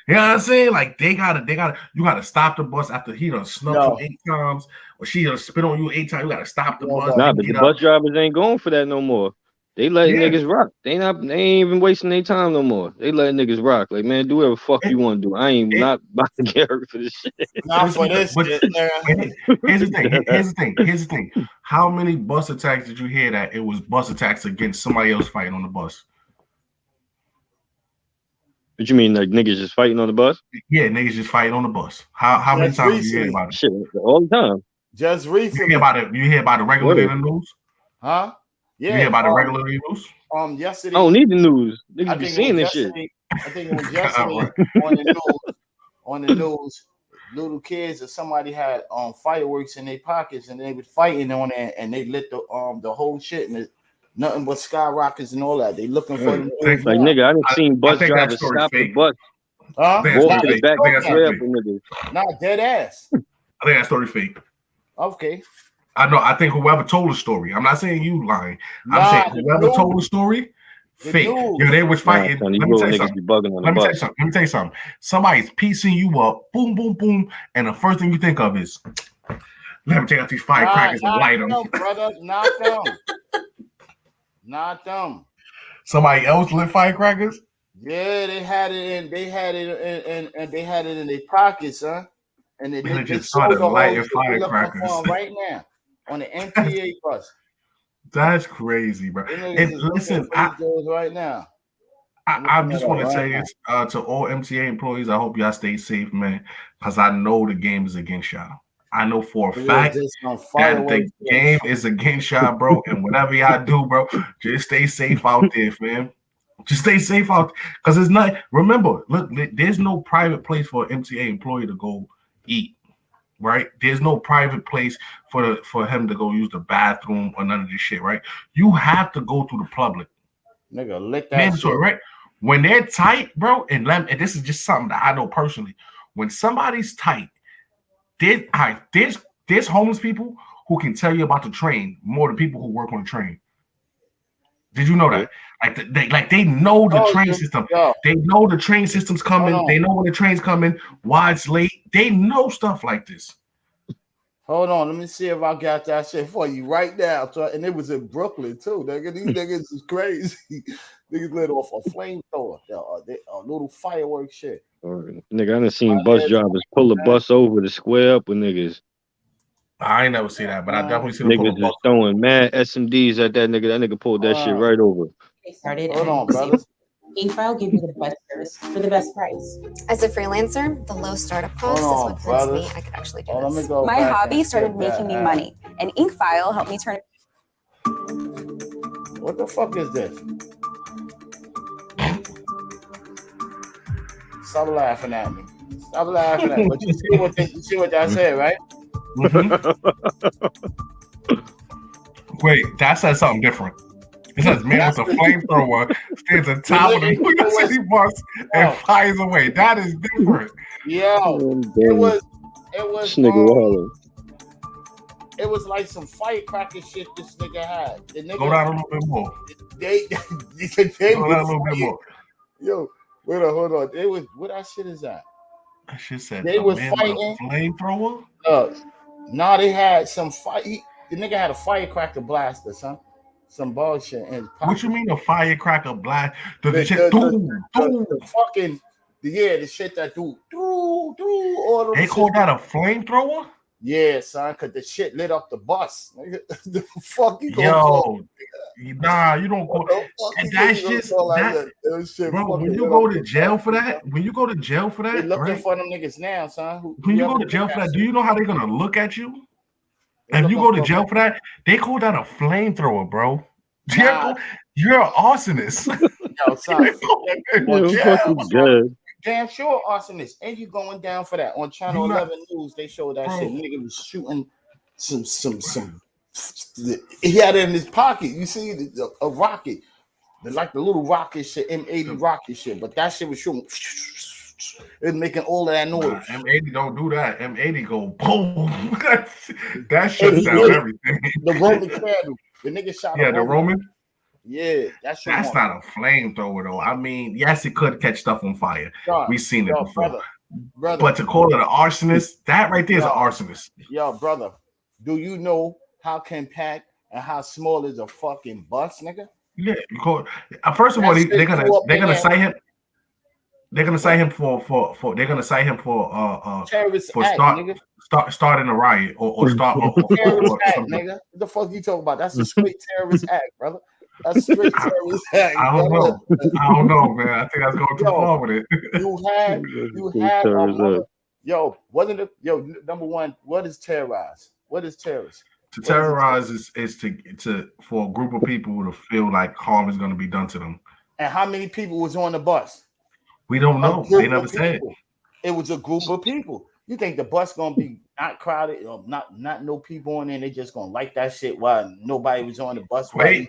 you know what I'm saying? Like you gotta stop the bus after he done snuck you Yo, 8 times, or she done spit on you 8 times. You gotta stop the yo, bus, but Nah, then but the get up. bus drivers ain't going for that no more. They letting Yeah, niggas rock. They ain't even wasting their time no more. They letting niggas rock. Like, man, do whatever fuck it, you want to do. I ain't it not about to get hurt for this shit. not But for this but shit, nigga. here's the thing. Here's the thing. Here's the thing. How many bus attacks did you hear that it was bus attacks against somebody else fighting on the bus? What you mean, like niggas just fighting on the bus? Yeah, niggas just fighting on the bus. How many Just times do you hear recently. about it? Shit, all the time. Just You hear recently. about it? You hear about it regularly in Word. the news? Huh? You hear Yeah. about it regularly in the news? I Yesterday, don't need the news. I Niggas be think it was seeing this shit. yesterday. I think it was All yesterday right. on the news, little kids or somebody had fireworks in their pockets and they was fighting on it and they lit the whole shit and it, nothing but skyrockets and all that. They looking for them kids Like now. nigga, I done seen I bus think that drivers story's stop the fake. bus, Huh? I think that walk story's to the fake. back I think and that story's swear up fake. on niggas. Not dead ass. I think that story's fake. Okay. I know. I think whoever told the story. I'm not saying you lying. I'm Nah, saying the whoever told the news. story, The fake. news. Yeah, they was Nah, fighting. son, these Let me tell little you niggas something. be bugging on the Let me tell you bus. something. Let me tell you something. Somebody's piecing you up. Boom, boom, boom. And the first thing you think of is, let me take out these firecrackers and light them. No, brother. Not them. Not them. Somebody else lit firecrackers. Yeah, they had it in. They had it and they had it in their pockets, huh? And And it they just sold started the whole lighting shit. They looking for firecrackers. them right now on the MTA bus. That's crazy, bro. Them niggas And is looking listen, for these girls right now. I just want to say this to all MTA employees. I hope y'all stay safe, man, because I know the game is against y'all. I know for a fact that the game is against y'all, bro. And whatever y'all do, bro, just stay safe out there, fam. Just stay safe out because it's not. Remember, look, there's no private place for an MTA employee to go eat. Right? There's no private place for him to go use the bathroom or none of this shit. Right? You have to go to the public. Nigga, lick that Mandatory, shit. right? When they're tight, bro, and this is just something that I know personally. When somebody's tight, there's homeless people who can tell you about the train more than people who work on the train. Did you know that? They know the train system. Yo, They know the train system's coming. They know when the train's coming, why it's late. They know stuff like this. hold on, let me see if I got that shit for you right now. So, and it was in Brooklyn too, nigga. These niggas is crazy. Niggas lit off a flamethrower, a little fireworks shit. Nigga, I done seen bus drivers pull a bus over to square up with niggas. I ain't never see that, but I definitely see them pull a Niggas bus. is throwing mad SMDs at that nigga. That nigga pulled that shit right over. They started. Hold on, brothers. N.Y.C give you the best service for the best price. As a freelancer, the low startup cost is what convinced me I could actually do this. My hobby started making me money, and Inkfile helped me turn it. What the fuck is this? Stop laughing at me. Stop laughing at me. But you see what that said, right? Wait, that says something different. It says man with a flamethrower stands on top of the New York City bus and fires away. That is different. Yo, it was it was like some firecracker shit this nigga had. The nigga, Go down a little bit more. They Go down a little bit more. Yo, wait on, hold on. It was what that shit is that? That shit said They was fighting. Flamethrower? No, they had some fight. The nigga had a firecracker blaster, son. Some bullshit in his pocket. What you mean a firecracker blast? The shit fucking the shit that do all of They call that a flamethrower? Yeah, son, cause the shit lit up the bus. The fuck you Yo, nah, you don't call and that's just that, bro. When you go to jail for that, they looking for them niggas now, son. When you go to jail for that, do you know how they're gonna look at you? If you go to jail for that, they call that a flamethrower, bro. Nah. You're an arsonist. Yo, son. Good. Damn sure arsonist. And you going down for that. On Channel 11 News, they showed that shit. Nigga was shooting some he had it in his pocket. You see a rocket. Like the little rocket shit, M80 rocket shit. But that shit was shooting. It's making all of that noise. M80 don't do that. M80 go boom. That shuts down everything. The Roman candle. The nigga shot. Yeah, the Roman. Yeah, that's not a flamethrower though. I mean, yes, it could catch stuff on fire. We've seen it before. Brother, but to call it an arsonist, that right there is an arsonist. Yo, brother, do you know how compact and how small is a fucking bus, nigga? Yeah, you call. First of all, they're gonna cite him. They're gonna cite him for terrorist for act, starting a riot or start terrorist act, nigga. What the fuck you talking about? That's a straight terrorist act, brother. That's straight terrorist act. I don't know. I don't know, man. I think I was going too far with it. You had a mother. Yo, wasn't it? Yo, number one, what is terrorize? What is terrorist? To terrorize is to for a group of people to feel like harm is going to be done to them. And how many people was on the bus? We don't know. They never said. It was a group of people. You think the bus gonna be not crowded or not no people on there? And they just gonna like that shit while nobody was on the bus. Wait.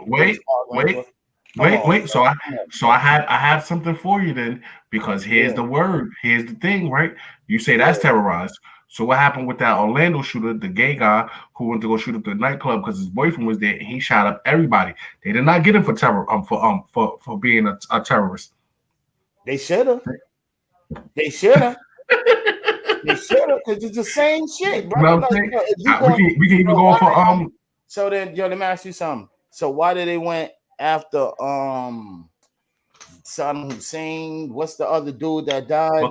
So I have something for you then, because here's the word. Here's the thing, right? You say that's terrorized. So what happened with that Orlando shooter, the gay guy who went to go shoot up the nightclub because his boyfriend was there and he shot up everybody. They did not get him for terror for being a terrorist. They should have. They should have. They should have, because it's the same shit, bro. Like, we can even go for So then, let me ask you something. So why did they went after Saddam Hussein? What's the other dude that died?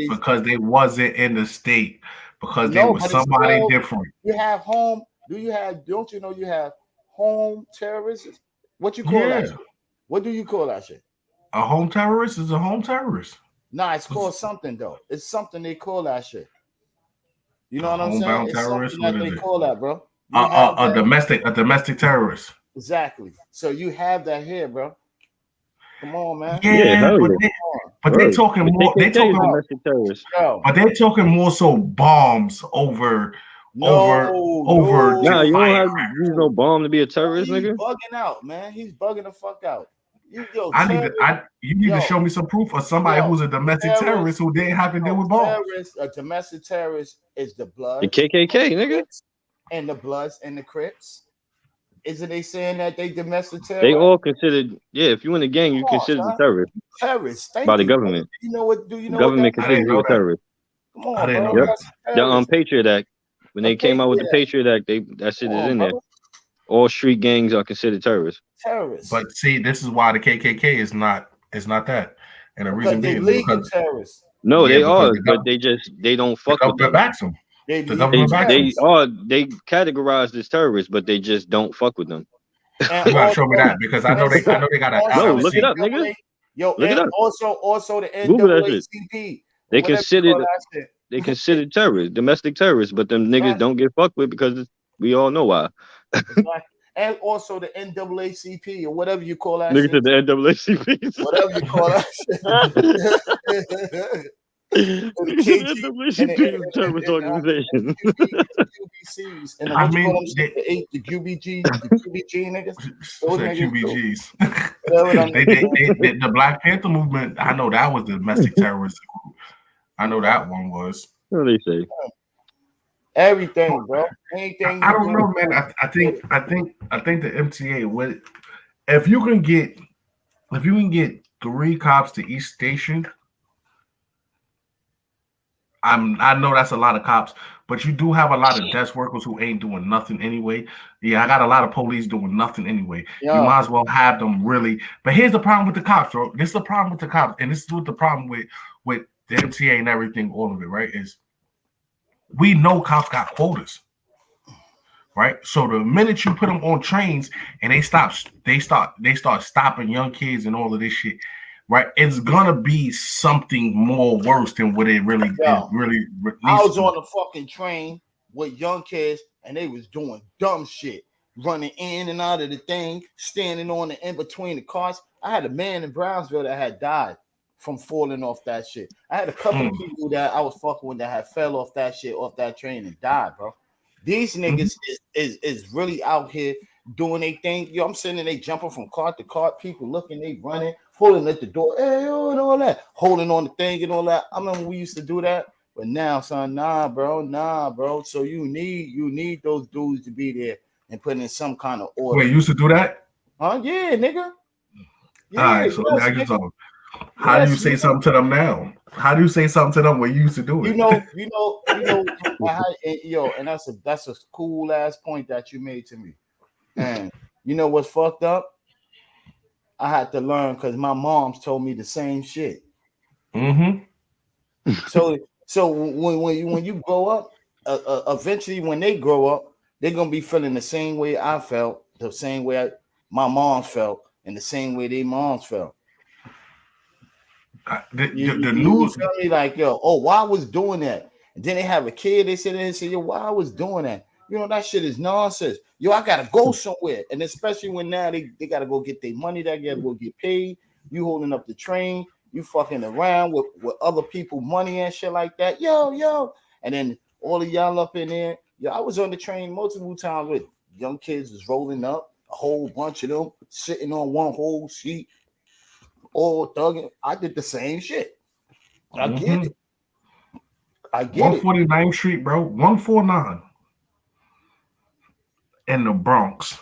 Because they wasn't in the state. Because they were somebody different. You have home. Don't you know you have home terrorists? What you call that shit? What do you call that shit? A home terrorist is a home terrorist. Nah, it's called something though. It's something they call that shit. You know what I'm saying? It's something that they call that, bro. A domestic terrorist. Exactly. So you have that here, bro. Come on, man. Yeah, but they're talking more. They're talking domestic terrorists. But they're talking more so bombs over. Nah, you don't have to use no bomb to be a terrorist, nigga. He's bugging out, man. He's bugging the fuck out. You need to show me some proof of somebody who's a domestic terrorist who didn't have to deal with bombs. A domestic terrorist is the blood, the KKK, nigga, and the Bloods and the Crips. Isn't they saying that they domestic terrorists? They all considered. Yeah, if you in the gang, you considered a terrorist. Terrorists by the government. Do you know what? Do you know government what considers you a terrorist? Come on, bro. Yep. The Patriot Act. When they came out with the Patriot Act, that shit is in there. All street gangs are considered terrorists. But see, this is why the KKK is not that, and the reason being because terrorists. No, they are, but they don't fuck with them. Backs them. They categorized as terrorists, but they just don't fuck with them. You gotta show me that because I know they got an. No, look it up, nigga. Yo, look it up. Also the NAACP. They consider terrorists, domestic terrorists, but them niggas don't get fucked with because we all know why. And also the NAACP or whatever you call that. Niggas to the NAACP. Whatever you call that shit. The terrorist organization. QBCs and the QBG niggas. Those QBGs. The Black Panther movement. I know that was the domestic terrorist group. I know that one was. What do they say? Everything, bro. Anything. I don't know, man. I think the MTA would. If you can get 3 cops to each station. I know that's a lot of cops, but you do have a lot of desk workers who ain't doing nothing anyway. Yeah, I got a lot of police doing nothing anyway. You might as well have them really. But here's the problem with the cops, bro. This is the problem with the cops, and this is what the problem with the MTA and everything, all of it, right? Is we know cops got quotas, right? So the minute you put them on trains and they start stopping young kids and all of this shit. Right, it's gonna be something more worse than what it really is. I was on the fucking train with young kids, and they was doing dumb shit, running in and out of the thing, standing on the in between the cars. I had a man in Brownsville that had died from falling off that shit. I had a couple of people that I was fucking with that had fell off that shit off that train and died, bro. These niggas is really out here doing their thing. Yo, I'm sitting there, they jumping from car to car, people looking, they running, pulling at the door, hey, yo, and all that, holding on the thing and all that. I remember we used to do that, but now, son, nah, bro. So you need those dudes to be there and put in some kind of order. Wait, you used to do that? Huh? Yeah, nigga. Yeah, all right, so now you talking. How do you say something to them now? How do you say something to them when you used to do it? You know, and that's a cool ass point that you made to me. And you know what's fucked up? I had to learn because my mom's told me the same shit. So when you grow up, eventually when they grow up, they're gonna be feeling the same way I felt, the same way my moms felt in the same way they moms felt. You feel me? Like, yo, oh, why I was doing that? And then they have a kid, they say, yo, why I was doing that? You know, that shit is nonsense. Yo, I gotta go somewhere. And especially when now they gotta go get their money, they gotta go get paid. You holding up the train, you fucking around with other people money and shit like that. Yo. And then all of y'all up in there. Yo, I was on the train multiple times with young kids was rolling up, a whole bunch of them sitting on one whole seat, all thugging. I did the same shit. I get it. 149th Street, bro. 149 in the Bronx.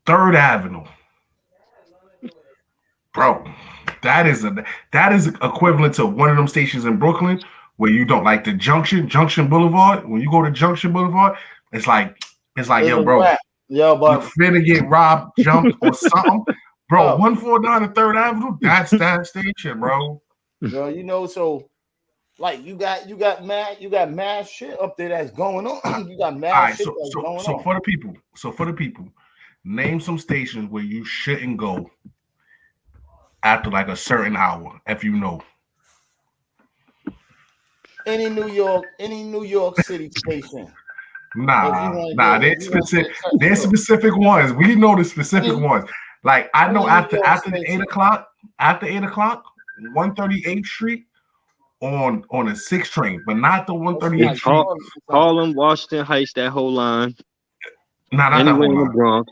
3rd Avenue. Bro, that is equivalent to one of them stations in Brooklyn where you don't like the Junction Boulevard. When you go to Junction Boulevard, it's like yo, bro, but you finna get robbed, jumped, or something. Bro, 149 and 3rd Avenue, that's that station, bro. Yo, you know, so like you got mad shit up there that's going on. You got mad shit that's going on. So for the people, name some stations where you shouldn't go after like a certain hour, if you know. Any New York City station. Nah, there's specific ones. We know the specific ones. Like I know after 8 o'clock, 138th Street on the 6th train, but not the 138th Street. Harlem, Washington Heights, that whole line. Nah, not that whole line. In the Bronx.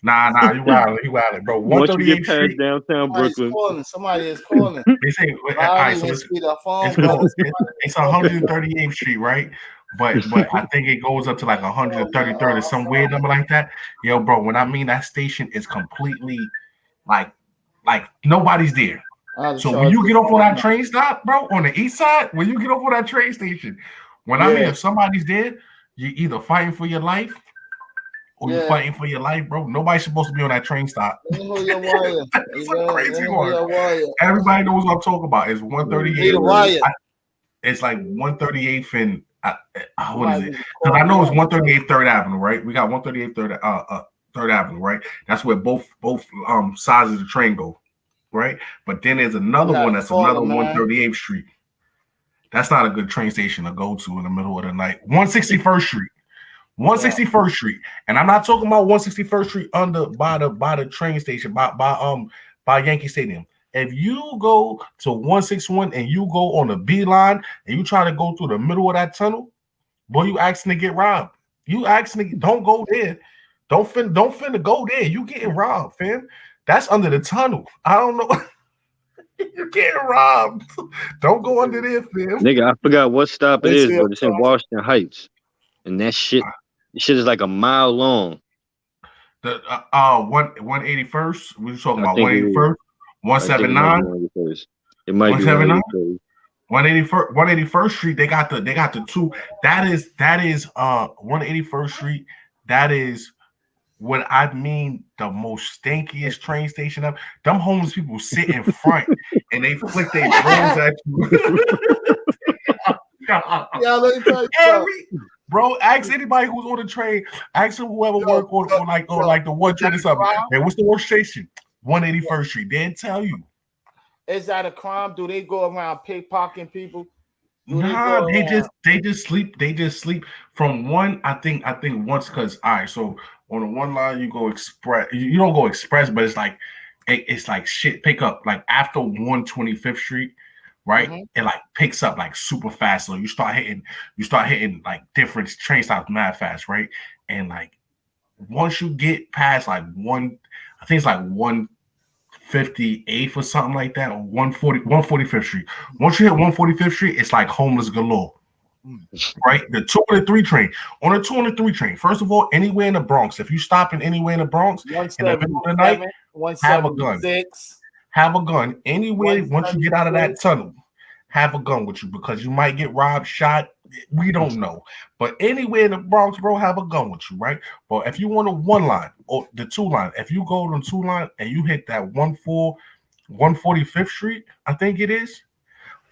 Nah, you wild, bro. 138th Street, downtown Brooklyn. Somebody is calling. They say, all right, so it's 138th Street, right? But I think it goes up to like 133rd or some weird number like that. Yo, bro, when I mean that station is completely like nobody's there. So when you get off on that train stop, bro, on the east side, when you get off on that train station, I mean if somebody's there, you're either fighting for your life or you're fighting for your life, bro. Nobody's supposed to be on that train stop. It's a crazy one. Everybody knows what I'm talking about. It's 138. It's like 138th and what is it? Because I know it's 138th 3rd Avenue, right? We got 138th 3rd Avenue, right? That's where both sides of the train go, right? But then there's another one that's another 138th Street. That's not a good train station to go to in the middle of the night. 161st Street. 161st Street, and I'm not talking about 161st Street by the train station by Yankee Stadium. If you go to 161 and you go on the B line and you try to go through the middle of that tunnel, boy, you asking to get robbed. You asking to don't go there. Don't finna go there. You getting robbed, fam. That's under the tunnel. I don't know. You're getting robbed. Don't go under there, fam. Nigga, I forgot what stop it is, but it's in Washington Heights, and that shit. This shit is like a mile long. The 181st. We were talking about 181st, 179. It might be 179. 181st Street. They got the two. That is 181st Street. That is what I mean. The most stinkiest train station up. Them homeless people sit in front and they flick their phones at you. Let me tell you. Bro, ask anybody who's on the train. Ask them whoever work on the 127. Hey, what's the worst station? 181st Street. They'll tell you. Is that a crime? Do they go around pickpocketing people? Nah, they just sleep. They just sleep from one. I think once because all right. So on the one line you go express. You don't go express, but it's like shit pick up like after 125th Street. Right, it like picks up like super fast. So you start hitting like different train stops mad fast, right? And like once you get past like I think it's like 158th or something like that, or 145th Street. Once you hit 145th Street, it's like homeless galore. Right, the 2 and the 3 train. On the 2 and the 3 train, first of all, anywhere in the Bronx, if you stop in anywhere in the Bronx in the middle of the night, have a gun. Have a gun anywhere. Once you get out of that tunnel, have a gun with you because you might get robbed, shot. We don't know. But anywhere in the Bronx, bro, have a gun with you, right? But if you want a 1 line or the 2 line, if you go to the 2 line and you hit that 145th Street, I think it is,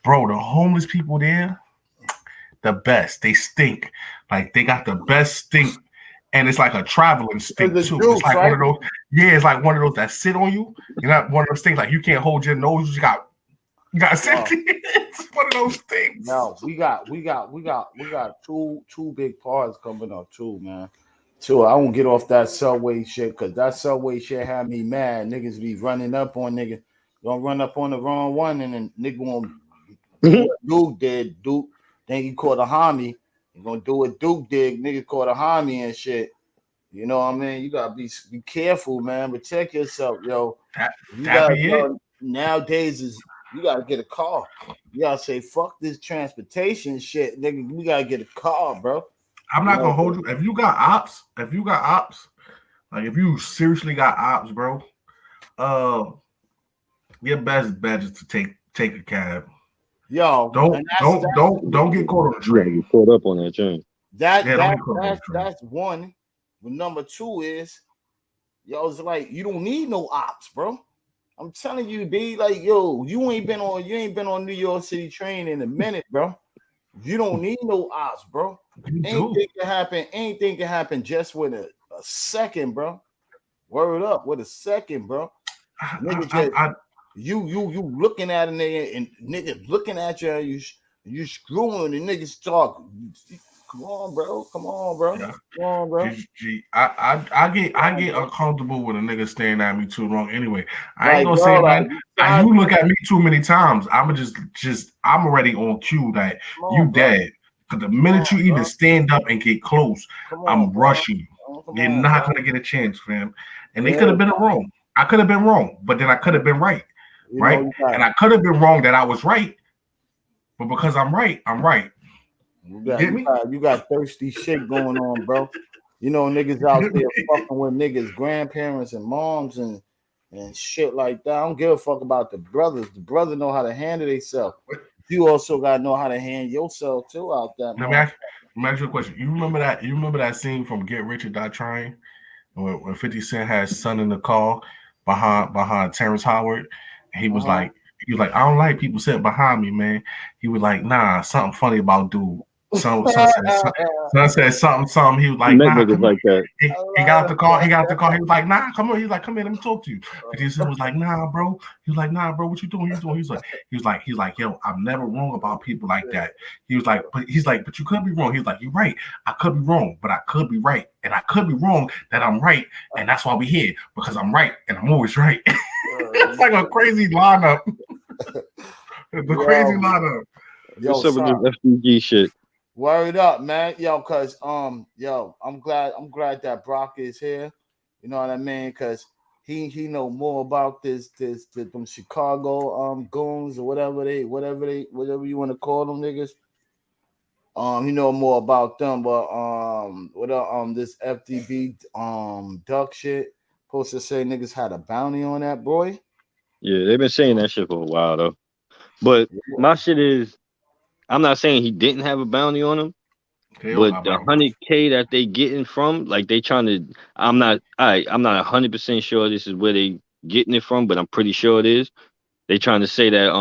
bro, the homeless people there, the best. They stink. Like they got the best stink And it's like a traveling stick too. It's like one of those. Yeah, it's like one of those that sit on you. You know, one of those things like you can't hold your nose. You got safety. It's one of those things. No, we got two big parts coming up too, man. So I won't get off that subway shit because that subway shit had me mad. Niggas be running up on niggas, gonna run up on the wrong one, and then nigga gonna do what Duke did. Duke, then he caught a homie. He gonna do what Duke did. Nigga caught a homie and shit. You know what I mean? You gotta be careful, man. Protect yourself, yo. Nowadays is you gotta get a car. You gotta say fuck this transportation shit, nigga. We gotta get a car, bro. I'm not gonna hold you. If you got ops, like if you seriously got ops, bro, your best bet is to take a cab. Yo, don't get caught on the train. Get caught up on that train. That's one. But number two is, yo, it's like you don't need no ops, bro. I'm telling you, be like, yo, you ain't been on New York City train in a minute, bro. You don't need no ops, bro. Anything can happen just with a second, bro. Word up with a second, bro. Nigga, you looking at a nigga and nigga looking at you, you screwing and niggas talk. Come on, bro. Yeah. Come on, bro. I get uncomfortable when a nigga staring at me too long. Anyway, I ain't gonna say man. You look at me too many times. I'm I'm already on cue that you dead. Cause the minute you even stand up and get close, I'm rushing you. You're not gonna get a chance, fam. And they could have been wrong. I could have been wrong, but then I could have been right. Right? And I could have been wrong that I was right. But because I'm right, I'm right. You got thirsty shit going on, bro. You know, niggas out there fucking with niggas' grandparents and moms and shit like that. I don't give a fuck about the brothers. The brothers know how to handle themselves. You also gotta know how to handle yourself too out there. Let me ask you a question. You remember that scene from Get Rich or Die Trying when 50 Cent had his son in the car behind Terrence Howard? He was like, I don't like people sitting behind me, man. He was like, nah, something funny about dude. Son said something. He was like, nah, come like that. He got out the car. He was like, nah, come on. He was like, come here, let me talk to you. 50 Cent was like, nah, bro. He was like, nah, bro, what you doing? He's like, yo, I'm never wrong about people like that. He was like, but you could be wrong. He was like, you're right. I could be wrong, but I could be right. And I could be wrong that I'm right. And that's why we here, because I'm right and I'm always right. It's like a crazy lineup. Crazy lineup. What's up with this FDG shit? Word up, man. Yo, cause I'm glad that Brock is here. You know what I mean? Cause he know more about this them Chicago goons or whatever you want to call them niggas. He know more about them, but this FDB duck shit supposed to say niggas had a bounty on that boy. Yeah, they've been saying that shit for a while though. But my shit is, I'm not saying he didn't have a bounty on him, but the 100K that they getting from, like they trying to, I'm not 100% sure this is where they getting it from, but I'm pretty sure it is. They trying to say that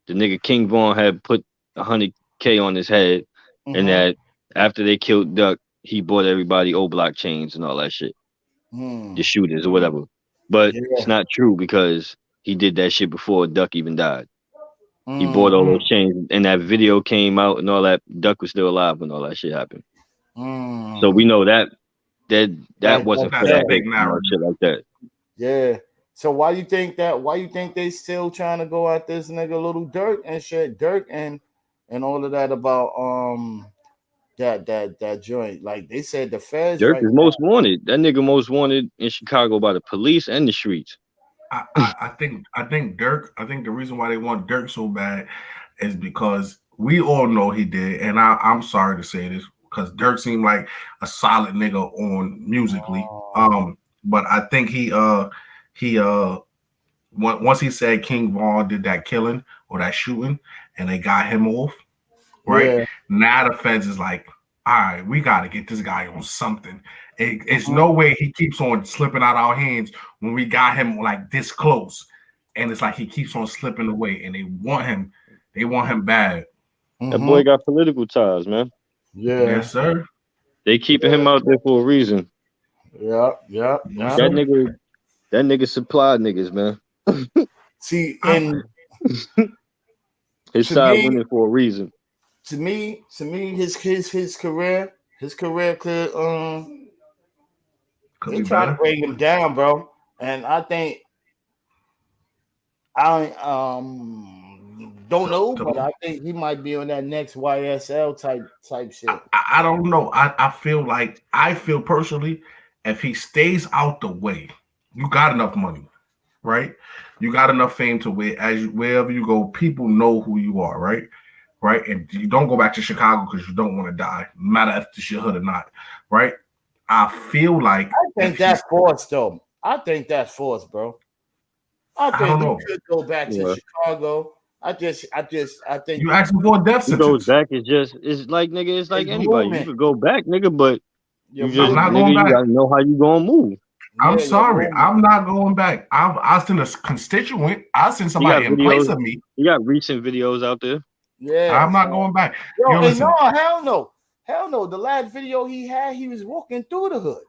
the nigga King Von had put 100K on his head, and that after they killed Duck, he bought everybody O-block chains and all that shit, the shooters or whatever. But it's not true because he did that shit before Duck even died. He bought all those chains, and that video came out and all that. Duck was still alive when all that shit happened. So we know that wasn't for that big shit like that. Yeah. So why you think they still trying to go at this nigga Little Dirk and shit, Dirk and all of that about that joint? Like they said the feds. Dirk is most wanted. That nigga most wanted in Chicago by the police and the streets. I think Dirk. I think the reason why they want Dirk so bad is because we all know he did, and I'm sorry to say this because Dirk seemed like a solid nigga on musically. But I think he once he said King Von did that killing or that shooting, and they got him off. Right now, the feds is like, all right, we got to get this guy on something. It's no way he keeps on slipping out our hands when we got him like this close, and it's like he keeps on slipping away, and they want him bad. That boy got political ties, man. Yeah, yes, sir. They keeping him out there for a reason. Yeah. That nigga supply niggas, man. See, and his side winning for a reason. To me, his career could they try to bring him down, bro. And I think I don't know, but I think he might be on that next YSL type shit. I don't know. I feel personally, if he stays out the way, you got enough money, right? You got enough fame to wherever you go, people know who you are, right? Right, and you don't go back to Chicago because you don't want to die, no matter if it's your hood or not, right? I feel like I think that's forced, though. I think that's forced, bro. I think he could go back to Chicago. I think you asking for a death sentence. Goes back. It's like nigga. It's like anybody. You could go back, nigga, but you just not nigga. Going you back. gotta know how you gonna move. I'm sorry, I'm not going back. I'll send a constituent. I'll send somebody in place of me. You got recent videos out there. Yeah, I'm not going back. Yo, no, hell no. The last video he had, he was walking through the hood.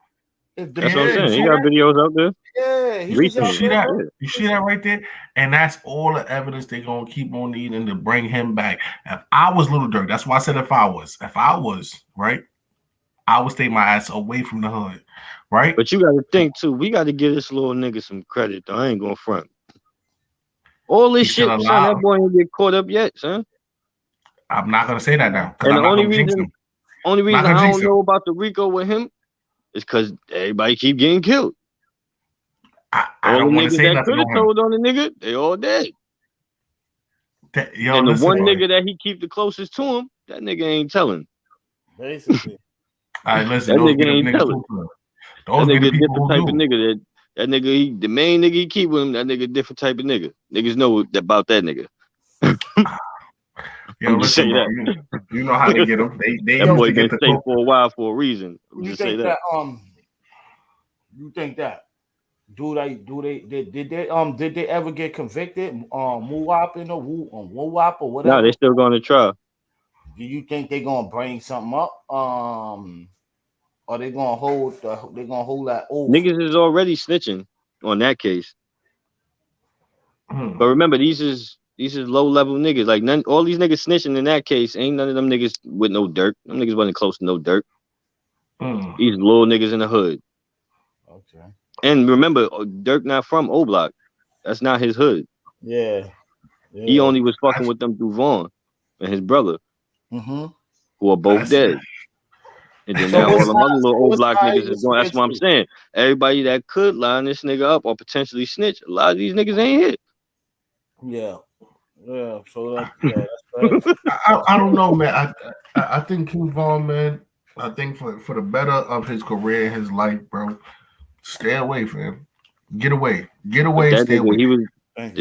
That's what I'm saying. He got videos out there. Yeah, you see that? You see that right there? And that's all the evidence they're gonna keep on needing to bring him back. If I was Little Dirk, that's why I said if I was right, I would stay my ass away from the hood, right? But you got to think too. We got to give this little nigga some credit. Though I ain't gonna front. All this shit, son. That boy ain't get caught up yet, son. I'm not gonna say that now. And the only reason I don't know about the Rico with him is because everybody keep getting killed. I don't want to say that could have told on the nigga, they all dead. And the one nigga that he keep the closest to him, that nigga ain't telling. Basically. All right, listen. That nigga ain't telling. That nigga different type of nigga. That nigga, the main nigga he keep with him, that nigga different type of nigga. Niggas know about that nigga. Yo, listen, bro, you know how to get them. They that boy been safe for a while for a reason. You think that you think that did they ever get convicted? Muwap or whatever? No, they still going to trial. Do you think they're gonna bring something up? Or they gonna hold that oath? Niggas is already snitching on that case. But remember, these is low level niggas. Like all these niggas snitching in that case ain't none of them niggas with no dirt. Them niggas wasn't close to no dirt. These little niggas in the hood. Okay. And remember, Dirk not from O Block. That's not his hood. Yeah. He only was fucking with them through Vaughn and his brother, who are both dead. And then now all them other little O Block niggas is going. That's what I'm saying. Everybody that could line this nigga up or potentially snitch, a lot of these niggas ain't hit. Yeah. So that's right. I don't know, man. I think King Von, man. I think for the better of his career and his life, bro, stay away from him. Get away. And stay away. That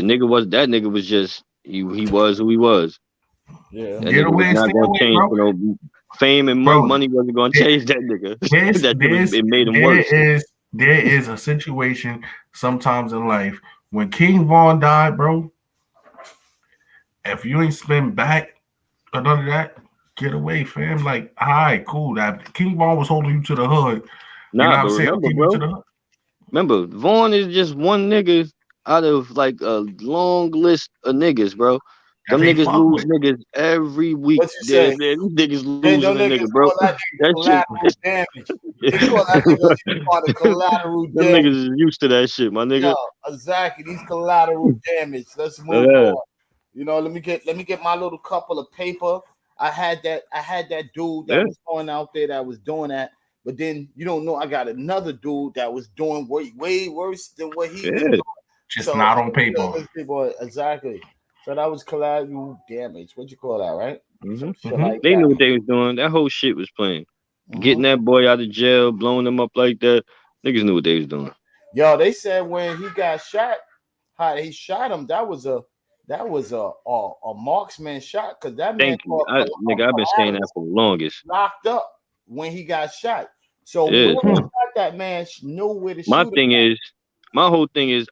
nigga was just he was who he was. Yeah. That nigga was not gonna change, bro. Fame and money wasn't gonna change that nigga. It made him worse. There is a situation sometimes in life when King Von died, bro. If you ain't spend back or none of that, get away, fam. Like, all right, cool. That King Von was holding you to the hood. Nah, but remember, Vaughn is just one nigga out of like a long list of niggas, bro. Them niggas lose niggas every week. These niggas losing a nigga, bro. That collateral damage. Them niggas is used to that shit, my nigga. Yo, exactly. These collateral damage. Let's move on. You know, let me get my little couple of paper. I had that dude that was going out there that was doing that, but then you don't know. I got another dude that was doing way worse than what he was doing. Just not on paper. Exactly. So that was collateral damage. What you call that, right? Like they knew what they was doing. That whole shit was playing. Getting that boy out of jail, blowing him up like that. Niggas knew what they was doing. Yo, they said when he got shot, how he shot him, that was a marksman shot because that man. Nigga, I've been saying that for the longest. Locked up when he got shot. So whoever shot that man knew where to shoot. My whole thing is,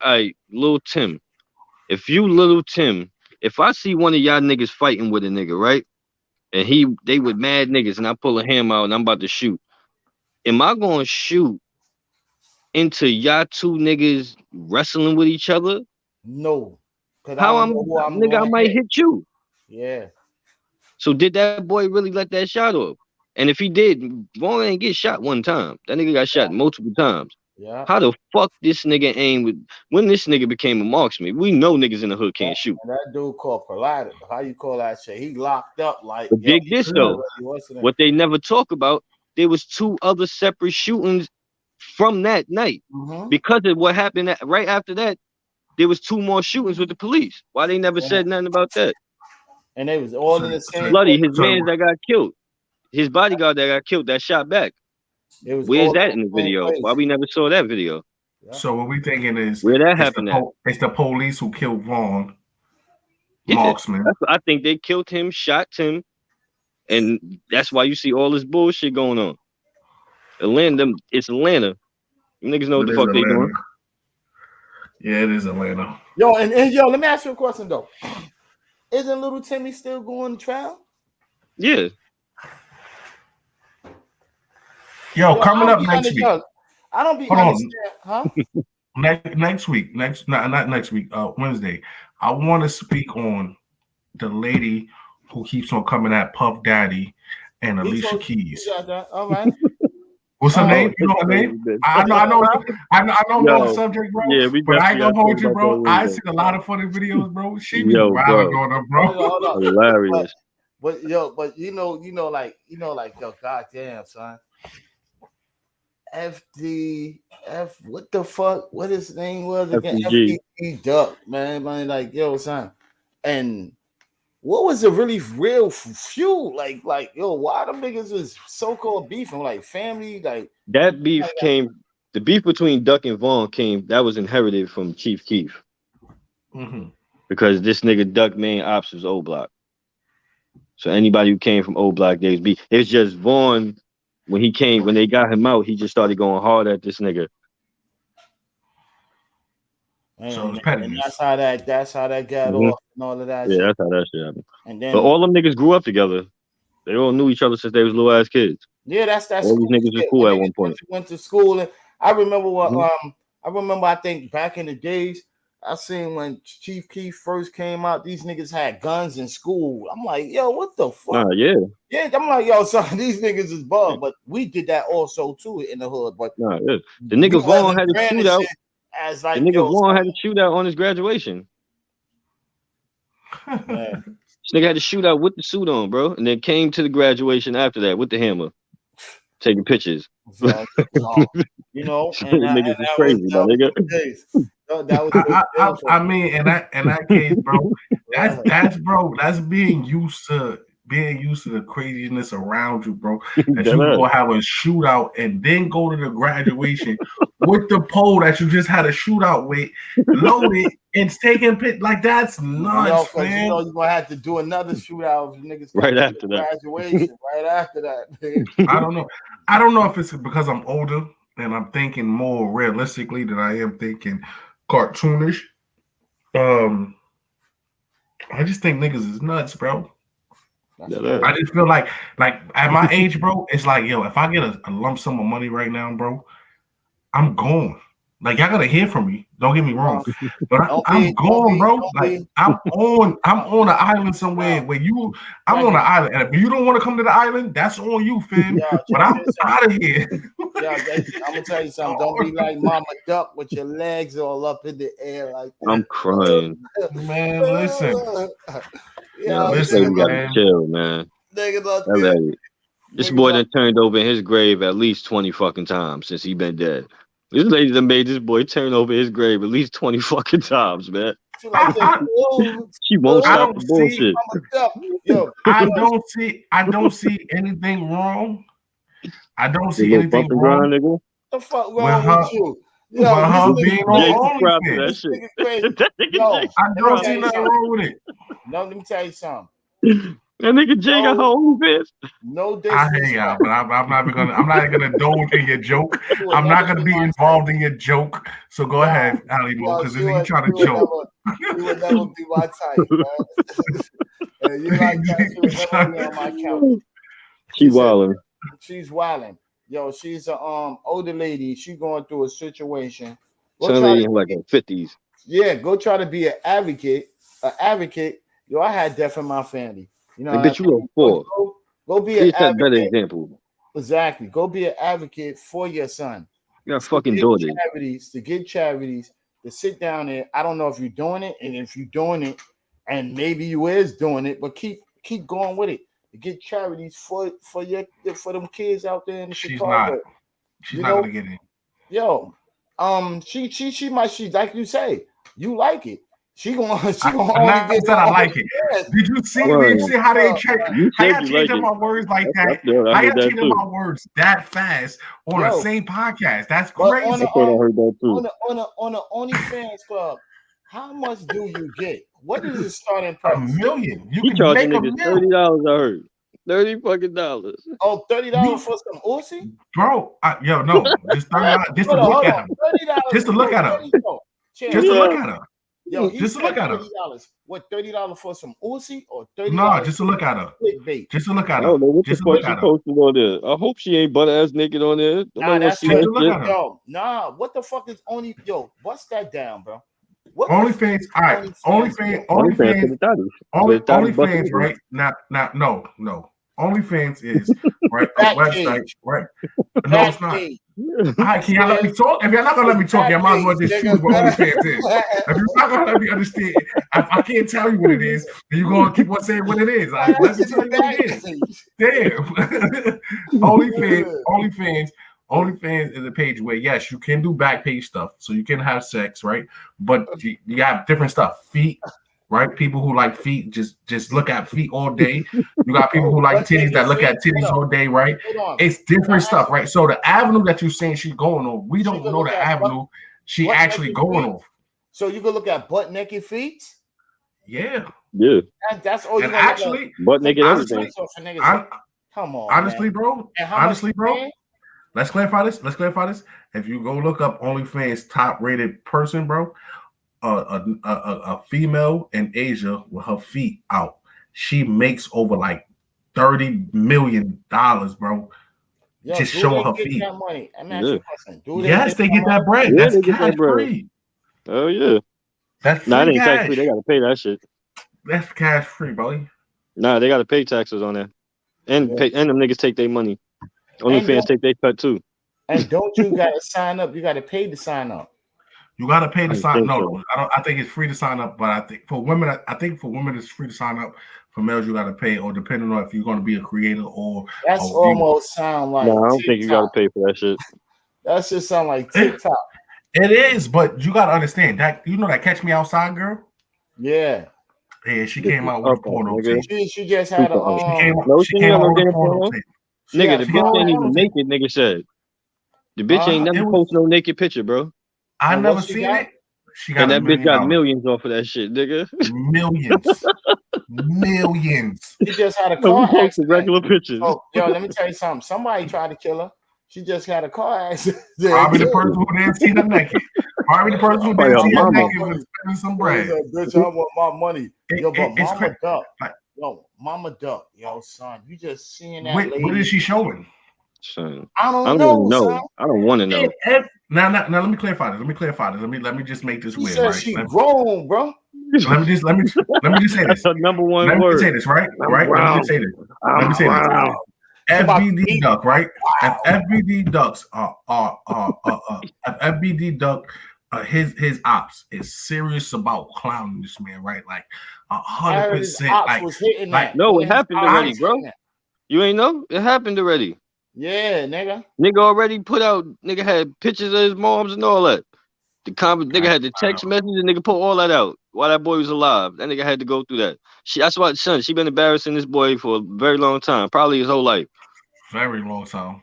Lil Tim. If you Little Tim, if I see one of y'all niggas fighting with a nigga, right? And they with mad niggas and I pull a hammer out and I'm about to shoot. am I gonna shoot into y'all two niggas wrestling with each other? No, because I How don't know who I'm nigga, I going to might hit. hit you. Yeah. So did that boy really let that shot off? And if he did, Vaughn ain't get shot one time. That nigga got shot multiple times. Yeah. How the fuck this nigga aim with when this nigga became a marksman? We know niggas in the hood can't shoot. And that dude called Collided. How you call that shit? He locked up like But dig this though. What they never talk about, there was 2 other separate shootings from that night. Because of what happened right after that, there was 2 more shootings with the police. Why they never said nothing about that? And they was all in the same Bloody, his man that got killed. His bodyguard that got killed, that shot back. It was Where's all that in the video? place. Why we never saw that video? So what we thinking is where that happened at? It's the police who killed Vaughn. Yeah, Marksman. I think they killed him, shot him, and that's why you see all this bullshit going on. Atlanta, it's Atlanta. You niggas know what the fuck they doing. Yeah, it is Atlanta. Yo, and yo, let me ask you a question though. Isn't little Timmy still going to trial? Yeah. Yo, coming up next week. I don't be understand, huh? Next week, not next week, Wednesday. I want to speak on the lady who keeps on coming at Puff Daddy and Alicia Keys. All right. What's her name? You know her name? I know the subject, bro. Yeah, but I ain't gonna hold you, bro. I seen a lot of funny videos, bro. She be wild on them, bro. Hold on. Hilarious. But you know, like, yo, goddamn, son. What the fuck? What his name was again? FDG Duck, man. Like, yo, son. And what was the really real feud? Like, yo, why the niggas was so-called beefing? Like, family, like that beef came. The beef between Duck and Vaughn came. That was inherited from Chief Keef. Because this nigga Duck main ops was O Block. So anybody who came from O Block, they was beef. It's just Vaughn. When they got him out, he just started going hard at this nigga. So it's petty. That's how that got off and all of that. Yeah, shit. that's how that shit happened. And then, but all them niggas grew up together. They all knew each other since they was little ass kids. Yeah, that's all these niggas was cool at one point. Went to school, and I remember I think back in the days, I seen when Chief Keef first came out, these niggas had guns in school. I'm like, yo, what the fuck? Yeah. Yeah, I'm like, yo, son, these niggas is bug, but we did that also too in the hood. But the nigga Vaughn had a shootout. The nigga Vaughn had a shootout on his graduation. This nigga had a shootout with the suit on, bro, and then came to the graduation after that with the hammer, taking pictures. You know, and niggas is crazy, my nigga. I mean, in that case, bro, that's being used to the craziness around you, bro. That you go have a shootout and then go to the graduation with the pole that you just had a shootout with, loaded and taking pit. Like, that's nuts, man. You know you're gonna have to do another shootout if niggas right after that graduation. Right after that, man. I don't know if it's because I'm older and I'm thinking more realistically than I am thinking cartoonish. I just think niggas is nuts, bro. I just feel like at my age, bro, it's like, yo, if I get a lump sum of money right now, bro, I'm gone. Like, y'all gotta hear from me. Don't get me wrong, but I'm gone, bro. Like, I'm on an island somewhere where I'm on an island, and if you don't want to come to the island, that's on you, fam. But I'm out of here. I'm gonna tell you something. Don't be like Mama Duck with your legs all up in the air like that. I'm crying, man. Listen, listen, gotta chill, man. This boy done turned over in his grave at least 20 fucking times since he been dead. This lady done made this boy turn over his grave at least 20 fucking times, man. She won't stop the bullshit. I don't see anything wrong. I don't see anything wrong. What the fuck wrong with you? Being on OnlyFans. I don't see nothing wrong with it. No, let me tell you something. That nigga Jay got her OnlyFans. No disrespect. I hang out, but I'm not gonna indulge in your joke. I'm not gonna be involved in your joke. So go ahead, Ali Mo, because he's trying to joke. You would never be my type, man. You like that? She would never be on my couch. She's wilding. She's wilding. Yo, she's a older lady. She going through a situation. Some lady in like her 50s. Yeah, go try to be an advocate. An advocate. Yo, I had death in my family. You know, I bet you a 4. Go be Please an set better advocate. example. Exactly. Go be an advocate for your son. You got fucking daughters. To get charities to sit down there. I don't know if you're doing it, and if you're doing it, and maybe you is doing it, but keep going with it. To get charities for them kids out there in Chicago. She's not gonna get it. Yo, she might like you say, you like it. She gonna only get that I like it. Did you see how they changed my words like that? How you changed my words that fast on the same podcast? That's crazy. I thought I heard that too. On the OnlyFans club, how much do you get? What is the starting price? $1 million. You can make $30. I heard $30 fucking dollars. Oh, $30 for some Uzi, bro. No, just $30. Just to look at him. Just to look at him. Just to look at him. Yo, just to look at her. What, $30 for some Uzi or $30? No, just to look at her. Just to look at her. I don't know what the fuck she posted on there. I hope she ain't butt ass naked on there. That's just to look at her. Yo, what the fuck is only? Yo, bust that down, bro. OnlyFans, all right. OnlyFans, right? No. OnlyFans is right a website, right? No, it's not. Can y'all let me talk? If you're not gonna let me talk, y'all might as well just choose what OnlyFans is. If you're not gonna let me understand, I can't tell you what it is, then you're gonna keep on saying what it is. Let me tell you what it is. Damn. OnlyFans is a page where yes, you can do back page stuff, so you can have sex, right? But you got different stuff, feet. Right, people who like feet just look at feet all day. You got people who like titties that look at titties all day, right? It's different stuff, right? So the avenue that you're saying she's going on, we don't know the avenue she actually going on. So you can look at butt naked feet. Yeah. That's all. And actually, butt naked everything. Come on, honestly, bro. Let's clarify this. If you go look up OnlyFans top rated person, bro. A female in Asia with her feet out, she makes over like $30 million, bro. Yo, just showing her feet. Yes, they get that bread. That's cash free. Oh yeah, that's free cash. Free. They gotta pay that shit. That's cash free, bro. Nah, they gotta pay taxes on that, and them niggas take their money. OnlyFans take their cut too. And don't you gotta sign up? You gotta pay to sign up. You gotta pay to sign. No, I think it's free to sign up, but I think for women, it's free to sign up. For males, you gotta pay, or depending on if you're gonna be a creator or. That's almost sound like. No, I don't think you gotta pay for that shit. That shit sound like TikTok. It is, but you gotta understand that that Catch Me Outside girl. Yeah. Yeah, she came out with a porno tape. She just had a. She came out with a porno tape. Nigga, the bitch ain't even naked. Nigga said. The bitch ain't never posted no naked picture, bro. I never seen it. She got that bitch got millions off of that shit, nigga. Millions. She just had a car accident. Regular pictures. Oh, yo, let me tell you something. Somebody tried to kill her. She just had a car accident. Probably the person who didn't see her naked. Probably the person who didn't see her naked was spending some bread. Bitch, I want my money. Yo, but Mama duck. Yo, Mama duck. Yo, son, you just seeing that lady. What is she showing? Son, I don't know. Son. I don't want to know. Now, let me clarify this. Let me just make this weird. Right? She grown, bro. Let me just say this. That's the number one word. Let me say this, right? Let me say this. FBD duck, right? If FBD ducks FBD duck, his ops is serious about clowning this man, right? Like 100%. Like no, it happened already, bro. You ain't know? It happened already. Yeah, nigga. Nigga already put out. Nigga had pictures of his moms and all that. Nigga had the text message and nigga put all that out while that boy was alive. That nigga had to go through that. That's why, son. She been embarrassing this boy for a very long time, probably his whole life. Very long time.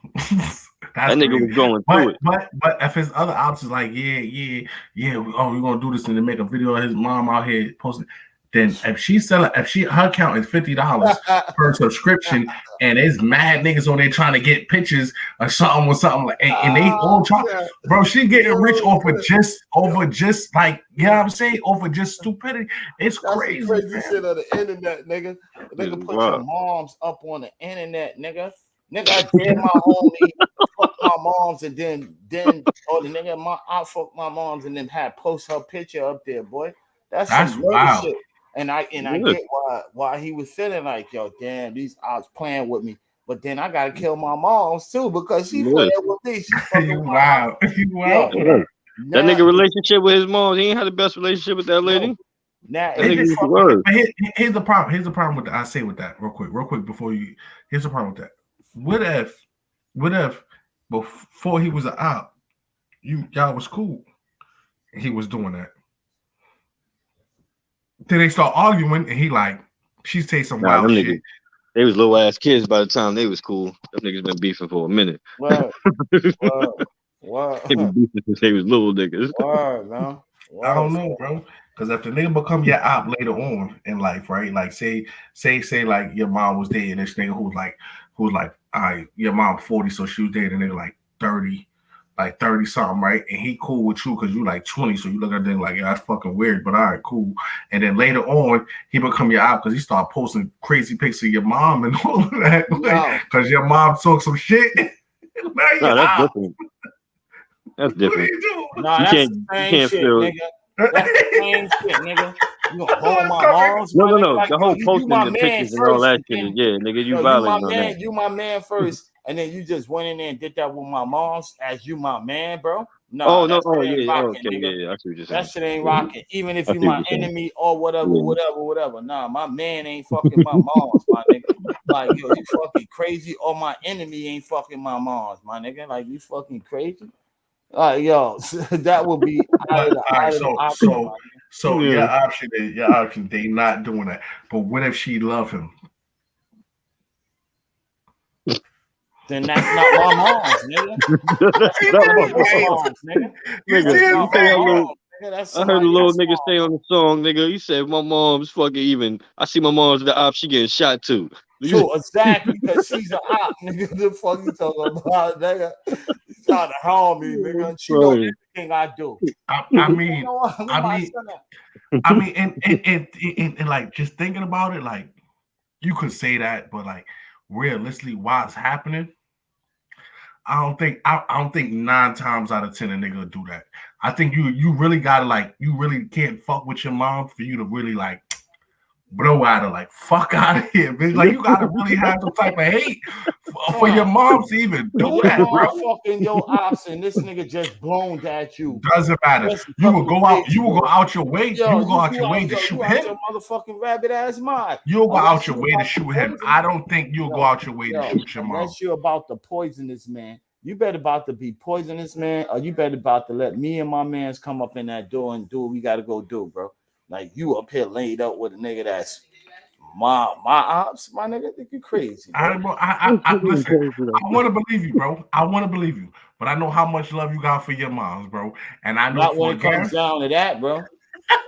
That nigga was going through it. But if his other options like we're gonna do this and then make a video of his mom out here posting. Then if her account is $50 per subscription and there's mad niggas on there trying to get pictures or something like and they all try, bro, she getting rich over just like, you know what I'm saying, over just stupidity. It's crazy. Crazy shit on the internet, nigga. Nigga put your moms up on the internet, nigga. Nigga, I dare my homie moms, and then or the nigga I fuck my moms, and then had post her picture up there, boy. That's some murder shit. And I get why he was feeling like, yo, damn, these ops playing with me. But then I gotta kill my moms too because she playing with me. She fucking You wow. That nigga relationship with his mom, he ain't had the best relationship with that lady. Now, but here's the problem. Here's the problem with that. I say with that real quick before you. Here's the problem with that. What if before he was an op, y'all was cool, and he was doing that. Then they start arguing, and he like, she's saying some wild shit. Niggas, they was little ass kids by the time they was cool. Them niggas been beefing for a minute. Wow. They been beefing since they was little niggas. No. I don't know, bro. Because if the nigga become your op later on in life, right? Like say like your mom was dating this nigga who's like, all right, your mom 40, so she was dating a nigga like 30 something, right? And he cool with you because you like 20, so you look at them like, yeah, that's fucking weird, but all right, cool. And then later on, he become your op because he start posting crazy pics of your mom and all of that, because your mom talk some shit. No, that's different. That's different. No, that's the same shit, nigga. That's the same shit, nigga. You gonna hold my mom's? No. Like, the whole posting the pictures and all that shit. Yeah, nigga, you violating on that. You my man first, and then you just went in there and did that with my mom's as you my man, bro. No, yeah, rocking, okay, nigga. yeah, I see what you're saying. That shit ain't rocking. Even if you my enemy or whatever. Nah, my man ain't fucking my mom's, my nigga. Like, yo, you fucking crazy, or my enemy ain't fucking my mom's, my nigga. Like, you fucking crazy. Yo, that would be so your option, they not doing that. But what if she love him? Then that's not my mom's, nigga. That's not my mom's, nigga. I heard a little nigga say on the song, nigga. He said my mom's fucking even. I see my mom's the op. She getting shot too. True, exactly, because she's an op, nigga. The fuck you talking about, nigga? You trying to harm me, nigga. And she know everything I do. I mean, and like just thinking about it, like you could say that, but like realistically, why it's happening? I don't think 9 times out of 10 a nigga would do that. I think you really gotta you really can't fuck with your mom for you to really like blow out of like fuck out of here, bitch. Like you gotta really have some type of hate for your mom to even do that, bro. Fucking your ops and this nigga just blown at you. Doesn't matter. You will go out your way. You will go out your way to shoot him. Your motherfucking rabbit ass mind. You'll go out your way to shoot him. I don't think you'll go out your way to shoot your mom. Unless you're about to poison this man. You better about to be poisonous, man, or you better about to let me and my mans come up in that door and do what we gotta go do, bro. Like you up here laid up with a nigga that's my ops, my nigga. Think you crazy? Bro. I listen. I want to believe you, bro. I want to believe you, but I know how much love you got for your moms, bro. And I know not when it comes down to that, bro.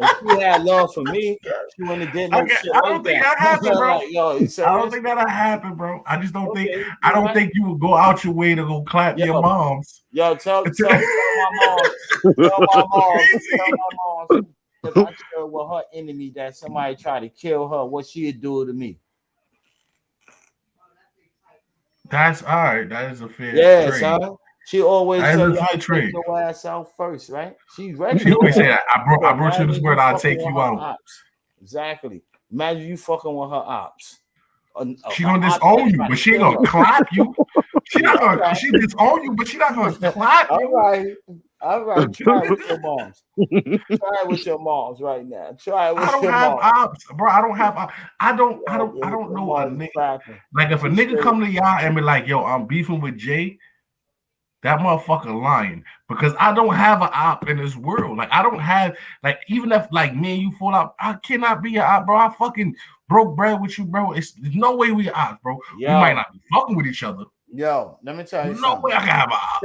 If she had love for me, she wouldn't have did no shit. I don't think that happened, bro. Like, yo, I don't think that'll happen, bro. I just don't think. I don't think you would go out your way to go clap your moms. Yo, tell my mom. Tell my mom. If I share with her enemy that somebody try to kill her, what she'd do to me? That's all right. That is a fair trade. Son. She always tell you to take your ass out first, right? She's ready. She always say that. I brought you this word. I'll take you out. Ops. Exactly. Imagine you fucking with her ops. She gonna disown you, but she ain't gonna clap you. She not gonna. She disown you, but she not gonna clap you. All right. Try it with your moms. Try it with your moms right now. Try it with your moms. I don't have ops, bro. I don't have. I don't know a nigga. Like if a nigga come to y'all and be like, "Yo, I'm beefing with Jay," that motherfucker lying, because I don't have an op in this world. Like I don't have, like, even if like me and you fall out, I cannot be an op, bro. I fucking broke bread with you, bro. There's no way we ops, bro. Yo, we might not be fucking with each other. Yo, let me tell you no something. Way I can have an op.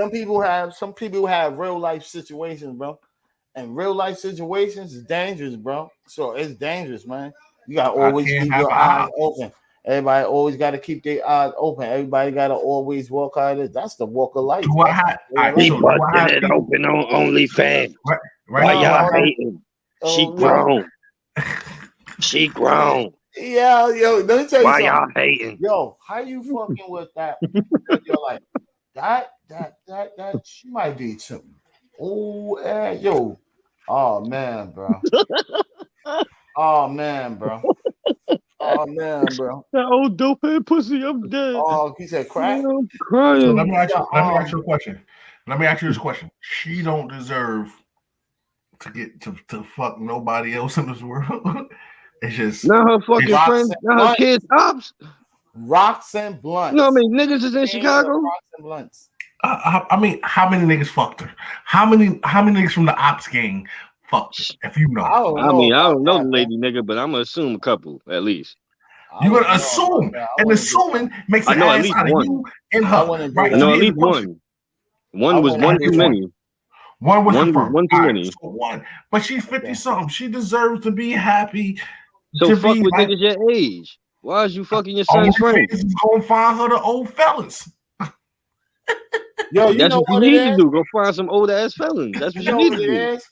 Some people have real life situations, bro. And real life situations is dangerous, bro. So it's dangerous, man. You gotta always keep your eyes open. Everybody always got to keep their eyes open. Everybody got to always walk out of it. That's the walk of life. He busting it open on OnlyFans. Why y'all hating? She grown. She grown. Yeah, yo, let me tell you why something. Y'all hating? Yo, how you fucking with that? You're like, that that she might be too. Oh, yo. Oh man, bro. Oh man, bro. Oh man, bro. That old dope head pussy, I'm dead. Oh, he said crack. Man, I'm So crying. let me ask you a question. Let me ask you this question. She don't deserve to get to fuck nobody else in this world. It's just Not her fucking Rocks friends, and not her blunts. kids' ops. Rocks and blunts. You know how many niggas is in King of Chicago? Rocks and blunts. I mean, how many niggas fucked her? How many niggas from the ops gang fucked her? If you know, I don't I know mean, I about don't know that, the man. lady, nigga, but I'm gonna assume a couple at least. I you're wouldn't gonna know about assume, that. I and wouldn't do assuming makes I an know at ass least out of one. you and I her, wouldn't do right? I that. So know at here's the least question. one. One was wouldn't one do too that. many. One was One was confirmed. one too All right, many. so one, but she's 50 Okay. something. She deserves to be happy. So To fuck be with like, niggas your age. Why is you fucking your son's OnlyFans friend? is gonna find her the old fellas. Yo, you That's know what you what it need to is? do. Go find some old ass felons. That's what You you know need what to it do. is?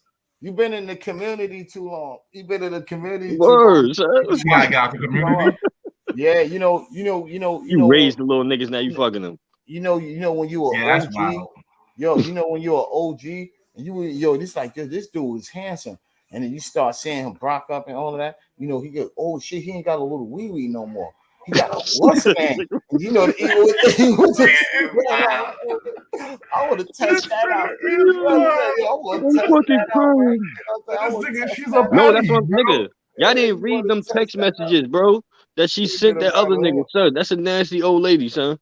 You've been in the community too long. You've been in the community too long. Words. She gotta get out the community. Yeah, you know, You raised the little niggas, now you fucking them. you know when you were Yeah, that's OG. wild. Yo, you know when you're an OG and this like this dude is handsome, and then you start seeing him Brock up and all of that. You know he get oh shit, he ain't got a little wee wee no more. He got a Mustang. And you know he was I would have touched that out. I would I'm touch fucking that out, man. crying. I This would nigga, touch she's a that out. No, that's petty, what bro. nigga. Y'all didn't You read would them have touched text that out. messages, bro. That she sent that other nigga, son. That's a nasty old lady, son.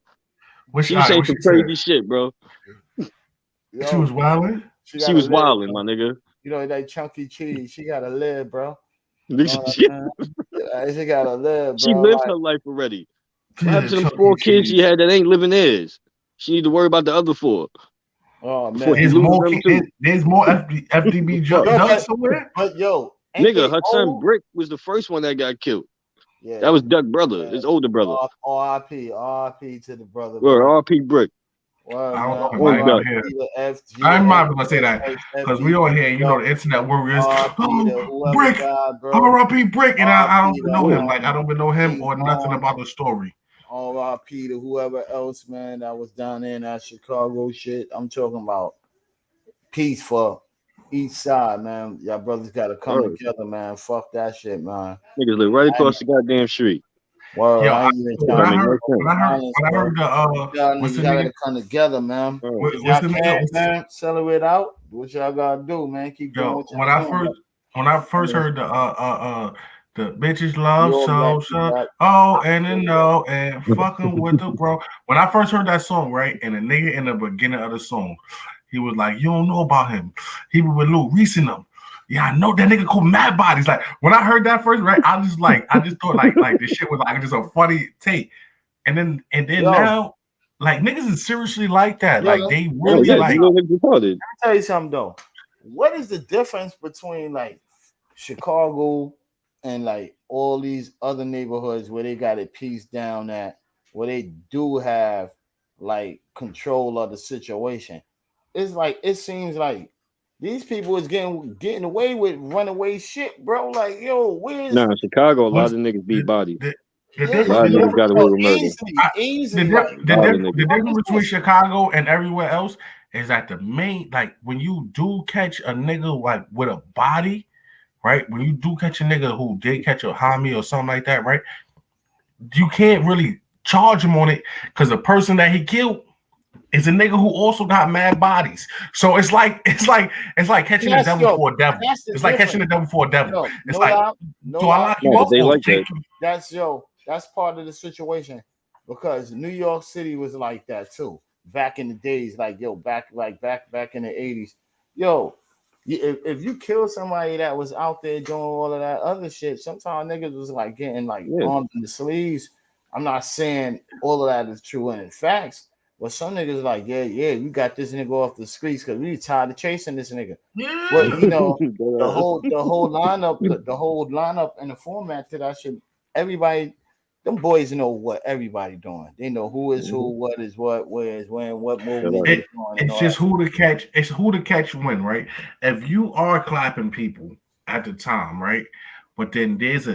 She was saying some crazy shit, bro. She was wilding. She was wilding, my nigga. You know that chunky cheese. She gotta live, bro. You know what She I'm saying? She gotta live, bro. lived Like, her life already. What Yeah, happened to them Chuck E. 4 kids she Cheese. had that ain't living theirs? She need to worry about the other 4 oh before she man. loses them too. There's more FDB Duck somewhere. But yo, ain't Nigga, they her son old? Brick was the first one that got killed. Yeah. That was Duck brother, his older brother. R.I.P. to the brother. Or R.P. Brick. Well, I don't know man, if I Duck. hear. FG, I'm not gonna say that because we all here, you know, the internet warriors. Oh, Brick, died, bro. R.I.P. Brick, and I don't R.I.P. even know him. Like I don't even know him or nothing about the story. R.I.P. to whoever else, man, that was down there in that Chicago shit. I'm talking about peace for each side, man. Y'all brothers gotta come together, man. Fuck that shit, man. Niggas live right across the goddamn street. Word, Yo, I ain't even when I heard the y'all what's the gotta nigga? come together, man. If What's y'all the can't, nigga? man, settle it out. What y'all gotta do, man? Keep doing Yo, what y'all doing. when I first heard the bitches love You're so oh and then no and fucking with the bro. When I first heard that song, right, and the nigga in the beginning of the song, he was like, "You don't know about him. He was with Lil Reese in them." Yeah, I know that nigga called Mad Bodies. Like when I heard that first, right, I just thought like this shit was like just a funny take, and then now. Like niggas is seriously like that. Like they really like. Let me tell you something though. What is the difference between like Chicago and like all these other neighborhoods where they got it pieced down at where they do have like control of the situation? It's like it seems like these people is getting away with runaway shit, bro. Like, yo, where's Chicago, a lot of niggas beat bodies. The a lot of niggas got away with murder. The difference between Chicago and everywhere else is that the main, like, when you do catch a nigga like with a body, right? When you do catch a nigga who did catch a homie or something like that, right? You can't really charge him on it because the person that he killed is a nigga who also got mad bodies. So it's like catching the devil for a devil. It's like catching the devil for a devil. It's like, do I lock you up or take you? That's part of the situation because New York City was like that too back in the days. Like back in the 80s, if you kill somebody that was out there doing all of that other shit, sometimes niggas was like getting like armed in the sleeves. I'm not saying all of that is true and in facts, but some niggas like you got this nigga off the streets because we tired of chasing this nigga. But you know the whole lineup and the format to that shit. Everybody, them boys know what everybody doing. They know who is who, what is what, where is when, what movement is going. It's just who to catch. It's who to catch when, right? If you are clapping people at the time, right? But then there's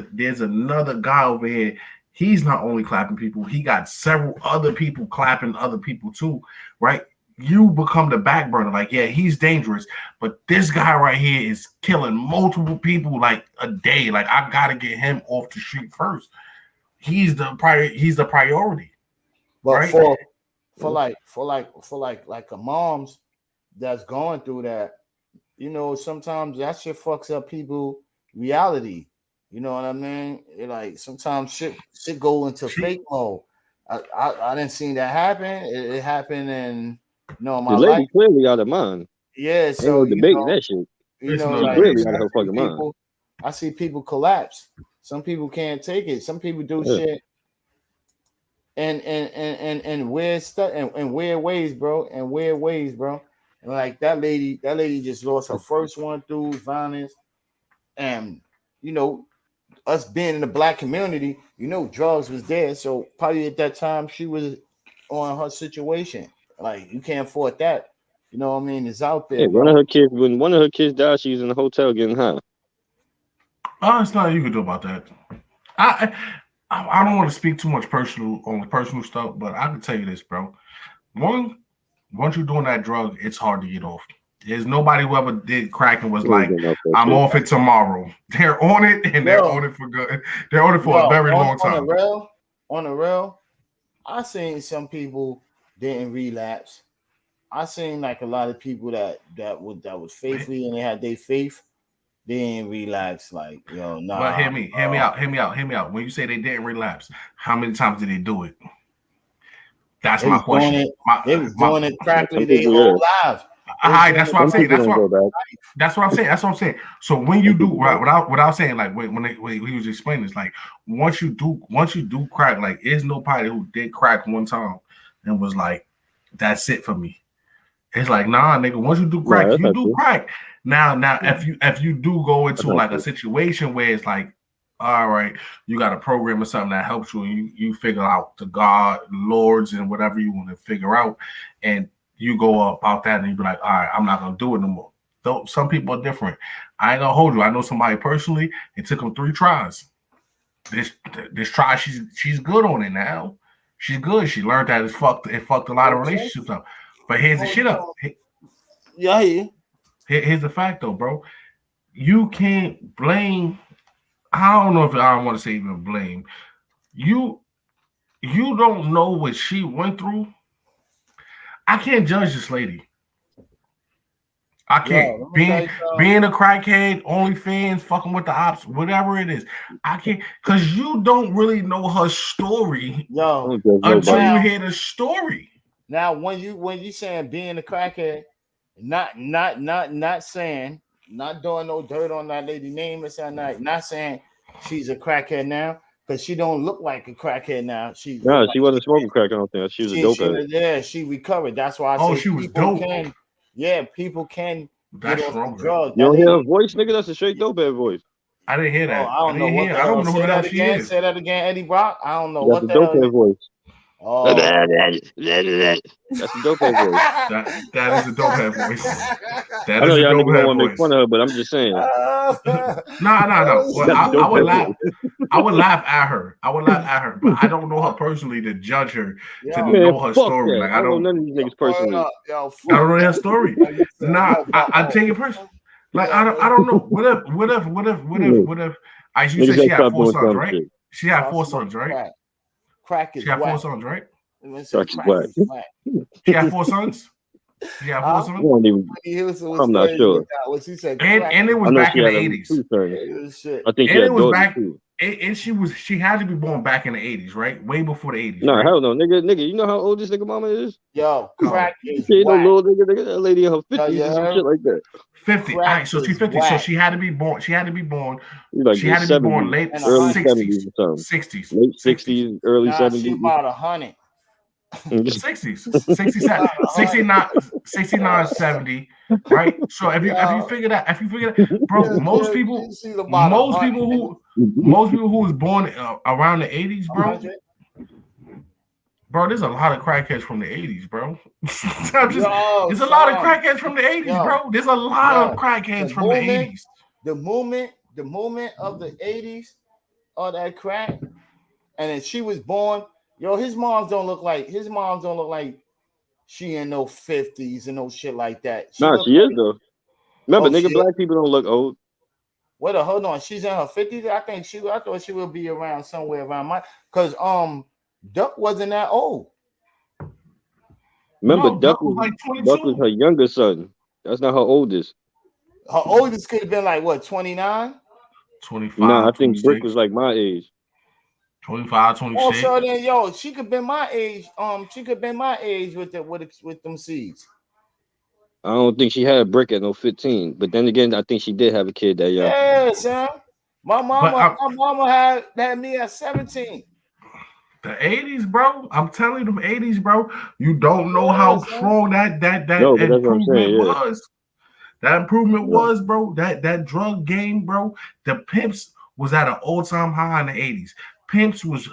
another guy over here. He's not only clapping people, he got several other people clapping other people too, right? you become the back burner. Like, yeah, he's dangerous, but this guy right here is killing multiple people like a day. Like, I gotta get him off the street first. He's the priority, But right? for a moms that's going through that, sometimes that shit fucks up people reality. You know what I mean? Like sometimes shit go into fake mode. I didn't see that happen. It happened in my The life. lady clearly out of mind. Yeah, Ain't so no debating that shit. She like clearly out of her fucking mind. I see people collapse. Some people can't take it. Some people do shit and weird stuff and weird ways, bro. And weird ways, bro. And like that lady just lost her first one through violence. And us being in the black community, drugs was there. So probably at that time she was on her situation. Like you can't afford that. You know what I mean? It's out there, Yeah, bro. when one of her kids died, she was in the hotel getting high. Oh, it's nothing you can do about that. I don't want to speak too much personal stuff, but I can tell you this, bro. Once you're doing that drug, it's hard to get off. There's nobody who ever did crack and was like, I'm off it tomorrow. They're on it and they're on it for good. They're on it for a very long time. On the real, I seen some people didn't relapse. I seen like a lot of people that was faithfully and they had their faith. They didn't relapse. Like, nah. But hear me out. When you say they didn't relapse, how many times did they do it? That's my question. They was doing it practically their whole lives. That's what I'm saying. That's what I'm saying. So when you do without saying like when he was explaining this, like once you do crack, like there's nobody who did crack one time and was like, that's it for me. It's like, nah, nigga. Once you do crack, you do crack. Now, if you do go into like a situation where it's like, all right, you got a program or something that helps you, and you figure out the God, Lords, and whatever you want to figure out, and you go about that, and you be like, all right, I'm not gonna do it no more. Though some people are different. I ain't gonna hold you. I know somebody personally. It took them 3 tries. This try, she's good on it now. She's good. She learned that it fucked a lot of relationships up. But here's the shit up. Yeah. Here's the fact though, bro. You can't blame. I don't know if I don't want to say even blame. You don't know what she went through. I can't judge this lady. I can't. Being a crackhead, Onlyfans, fucking with the ops, whatever it is. I can't, because you don't really know her story until you hear the story. Now, when you saying being a crackhead, not saying, not doing no dirt on that lady name or something, not saying she's a crackhead now, because she don't look like a crackhead now. She wasn't smoking crack. I don't think she was a dopehead. Yeah, she recovered. That's why I say she was dope. People can get off the drugs. You don't hear her voice, nigga? That's a straight dopehead voice. I didn't hear that. I don't know what the hell. I don't know who that again. Say that again, Eddie Brock. I don't know what the hell. Voice. Oh. That's a dopehead voice. That is a dopehead voice. I know y'all niggas don't want to make fun of her, but I'm just saying. No. Well, I would laugh. I would laugh at her. But I don't know her personally to judge her, to know her story. Like I don't know none of these niggas personally. I don't know her story. I take it personally. Like I don't know. What if? You said she had 4 sons, right? She had 4 sons, right? Crack is she had 4 sons, right? She had 4 sons. She had 4 sons. I'm not sure. And it was back in the 80s. I think it was back. And she had to be born back in the 80s, right? Way before the 80s. No, right? Hell no, nigga. You know how old this nigga mama is? Yo, crack is she ain't no little nigga. That lady in her 50s and some shit like that. 50. All right, so she's 50. So she had to be born. She had to be born. Like she had to 70s, be born late early 60s, 60s, late 60s, early 70s. She about 100. 60s, 67, 69, 70, right? So if you figure that, bro, most people who was born around the 80s, bro, there's a lot of crackheads from the 80s, bro. There's a lot of crackheads from the 80s, bro. There's a lot of crackheads from the 80s. The movement of the 80s, all that crack, and then she was born. His moms don't look like she in no 50s and no shit like that. Nah, she is though. Remember, nigga, shit. black people don't look old. Wait, hold on. She's in her 50s. I thought she would be around somewhere around my. Cause Duck wasn't that old. Remember, No, Duck was like was her younger son. That's not her oldest. Her oldest could have been like what, 29? 25. Nah, I think 26. Brick was like my age. 25, 26. Oh, so then, she could be my age. She could be my age with them seeds. I don't think she had a Brick at no 15. But then again, I think she did have a kid that young. Yeah, Sam. My mama had me at 17. The 80s, bro. I'm telling you, them 80s, bro. You don't know how strong that improvement was. That improvement was, bro. That drug game, bro. The pimps was at an all-time high in the 80s. Pimps was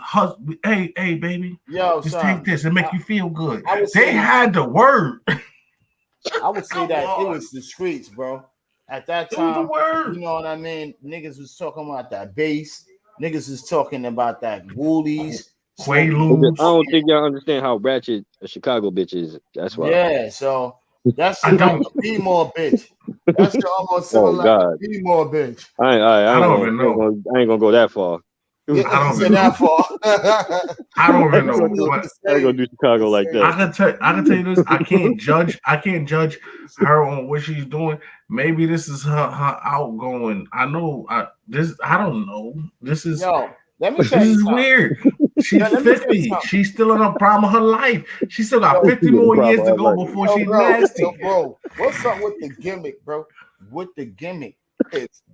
hey, baby. Just take this and make you feel good. They had the word. I would say that it was the streets, bro. At that time, you know what I mean? Niggas was talking about that bass. Niggas was talking about that woolies. I don't think y'all understand how ratchet a Chicago bitch is. That's why. Yeah, so that's like a B-more bitch. That's almost similar like a B-more bitch. I ain't gonna go that far. I don't even that far. I don't even know. I ain't gonna do Chicago like that. I can tell you this. I can't judge her on what she's doing. Maybe this is her outgoing. I know I don't know. This is let me tell you this is weird. She's 50. She's still in the prime of her life. She still got 50 more years to go before she's nasty. Bro, what's up with the gimmick, bro? With the gimmick.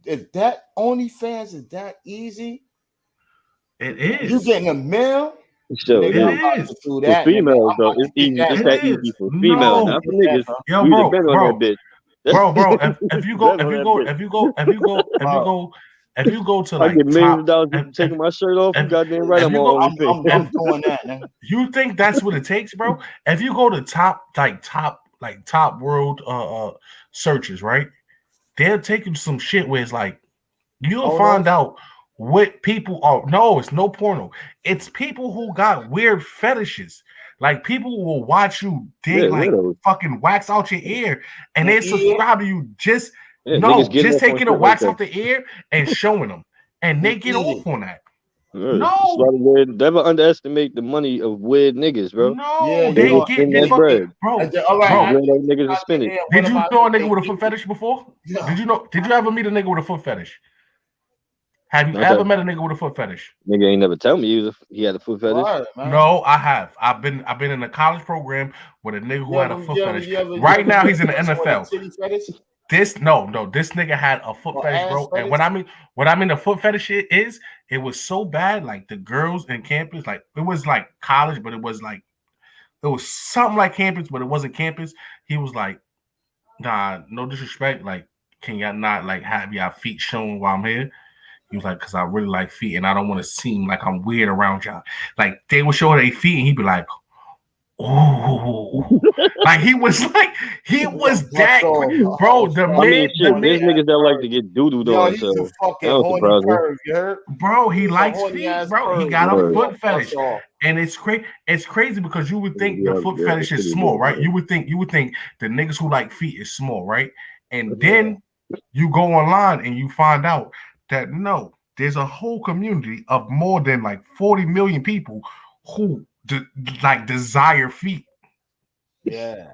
If that OnlyFans is that easy, it is. You getting a mail? So it is. For females, though, it's easy. It's that easy for females, not for niggas. Yo, bro, if you go to like I get millions of dollars just taking my shirt off, you goddamn right. I'm on I'm doing that, man. You think that's what it takes, bro? If you go to top world searches, right? They're taking some shit where it's like you'll find out what people are. No, it's no porno. It's people who got weird fetishes. Like people will watch you dig fucking wax out your ear, and they subscribe to you just taking the wax out the ear and showing them, and they get off on that. No, never underestimate the money of weird niggas, bro. No, they get that bread, bro. Niggas are spinning. Did you know a nigga with a foot fetish before? Did you ever meet a nigga with a foot fetish? Have you ever met a nigga with a foot fetish? Nigga ain't never tell me he had a foot fetish. Right, no, I have. I've been in a college program with a nigga who had a foot fetish. Right now, he's in the NFL. This nigga had a foot fetish, bro. And what I mean the foot fetish is, it was so bad. Like the girls in campus, like it was like college, but it was something like campus, but it wasn't campus. He was like, nah, no disrespect. Like, can y'all not like have y'all feet shown while I'm here? He was like, because I really like feet and I don't want to seem like I'm weird around y'all. Like they would show their feet and he'd be like, oh, like he was that bro. There's niggas that like to get doo-doo though. He's a fucking horny perv, you heard? Bro, he likes feet, bro. He got a foot fetish, and it's crazy. It's crazy because you would think the foot fetish is small, right? You would think the niggas who like feet is small, right? And then you go online and you find out that no, there's a whole community of more than like 40 million people who desire feet. Yeah.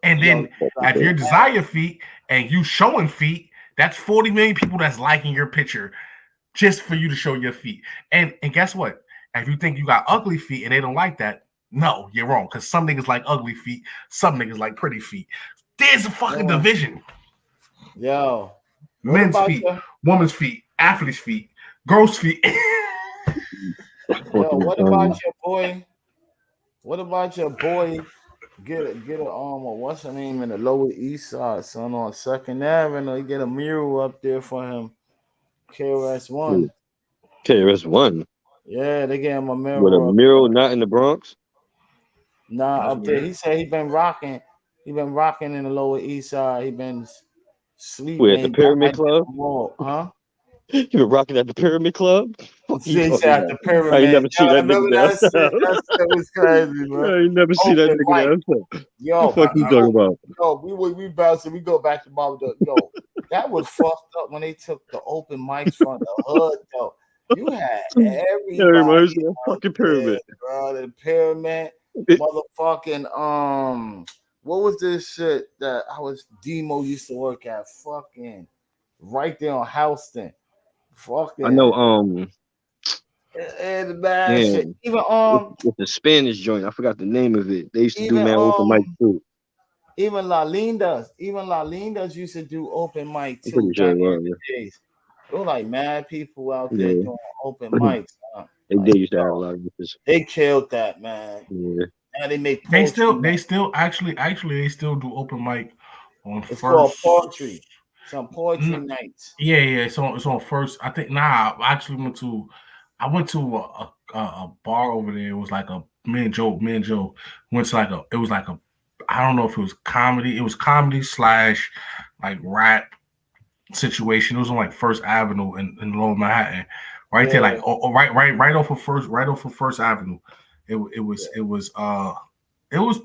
And then if you desire feet and you showing feet, that's 40 million people that's liking your picture just for you to show your feet. And guess what? If you think you got ugly feet and they don't like that, no, you're wrong. Because some niggas like ugly feet, some niggas like pretty feet. There's a fucking division. Yo. Men's feet, women's feet, athlete's feet, girls' feet. Yo, what about your boy? What about your boy? Get a what's her name in the Lower East Side, son, on 2nd Avenue. Get a mural up there for him. KRS-One. KRS-One. Yeah, they gave him a mural. With a mural, not in the Bronx. Nah, up there. He said he been rocking. He been rocking in the Lower East Side. He been sleeping at the Pyramid Club. Huh? You been rocking at the Pyramid Club? What you She talking said about? the I ain't pyramid. never see Y'all that nigga remember that shit? downtown. That shit was crazy, bro. I ain't never see that Open nigga mic. downtown. Yo, The fuck you talking about? yo, we bouncing. We go back to Mama Duck. Yo, that was fucked up when they took the open mics from the hood. Though you had Yeah, reminds everybody me of that out fucking there, pyramid. bro. The pyramid, motherfucking what was this shit that I was Demo used to work at? Fucking right there on Houston. I know. Fucking and the bad shit. Damn, Even with the Spanish joint. I forgot the name of it. They used to do even man open mic too. Even La Lindas used to do open mic I'm too pretty sure back it in was. the days. There were like mad people out there Yeah, doing open mics. they Like, did used to have a yo, lot of this. they killed that, man. Yeah, And they make They poetry still nights. actually they still do open mic on It's called first. poetry. Some poetry nights. Yeah, it's on first. I think I actually went to a bar over there. It was like a me and Joe went to like a it was like a I don't know if it was comedy. It was comedy slash like rap situation. It was on like First Avenue in Lower Manhattan, right there, Yeah, like right off of First Avenue. It was high. It was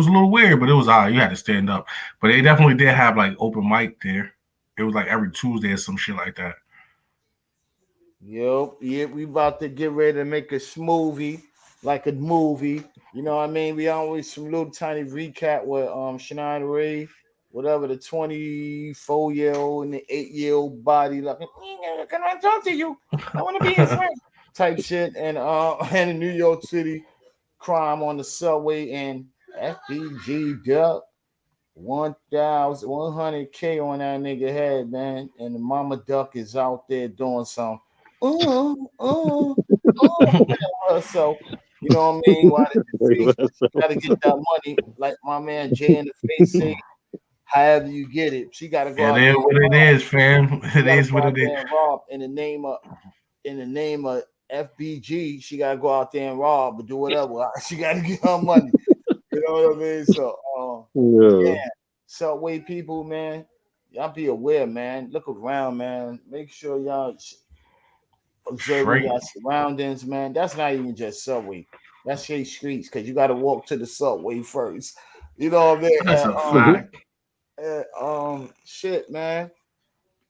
a little weird, but it was high. You had to stand up, but they definitely did have like open mic there. It was like every Tuesday or some shit like that. yep, yeah. We about to get ready to make a smoothie, like a movie. You know what I mean? We always some little tiny recap with Shanna Ray, whatever the 24-year-old and the 8-year-old body like, can I talk to you? I want to be his friend type shit. And and in New York City, crime on the subway and FBG Duck 1,100K on that nigga head, man. And the mama duck is out there doing some herself. You know what I mean? Why the face gotta get that money, like my man Jay in the face say, however you get it. She gotta go It out is there and what it rob. is, fam. She It gotta is go what out it is. there and rob in the name of FBG. She gotta go out there and rob or do whatever. She gotta get her money. You know what I mean? So yeah. yeah. Subway people, man, y'all be aware, man. Look around, man. Make sure y'all observing Straight. your surroundings, man. That's not even just Subway. That's straight streets because you got to walk to the Subway first. You know what I mean? That's a fact. Shit, man.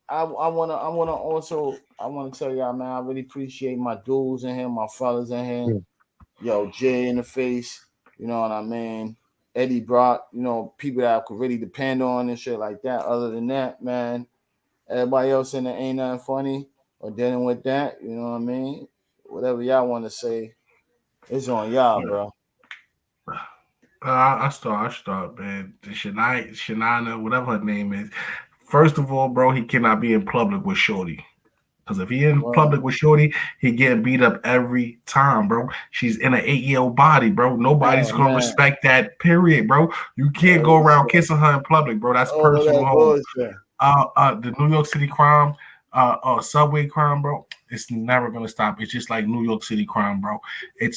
I wanna tell y'all, man. I really appreciate my dudes in here, my fellas in here. Yo, Jay in the face. You know what I mean? Eddie Brock. You know, people that I could really depend on and shit like that. Other than that, man, everybody else in there ain't nothing funny or dealing with that. You know what I mean? Whatever y'all want to say, it's on y'all, bro. I start, man. The Shanana, whatever her name is. First of all, bro, he cannot be in public with Shorty. Because if he in Well, public with Shorty, he getting beat up every time, bro. She's in an 8-year-old body, bro. Nobody's oh gonna man, respect that, period, bro. You can't go oh around shit, kissing her in public, bro. That's all of personal that home. bullshit. The New York City crime, subway crime, bro. It's never gonna stop. It's just like New York City crime, bro.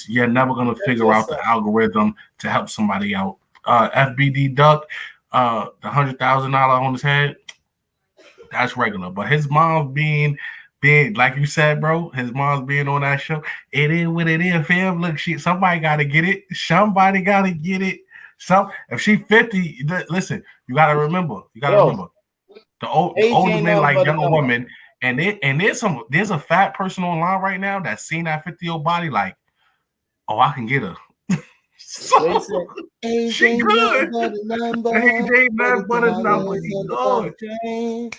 You're never gonna That's figure just out the algorithm to help somebody out. FBD Duck, the $100,000 on his head, that's regular. But his mom being like you said, bro, his mom's being on that show. It is what it is, fam. Look, somebody gotta get it. Somebody gotta get it. If she 50, listen, you gotta yo. remember the Age older ain't men nothing like but a younger number. women, and there's a fat person online right now that's seen that 50-year-old body like, oh, I can get her. They So say age she ain't nothing good. but a number, Age ain't but the nothing but a number. dollars He on the good. body chain,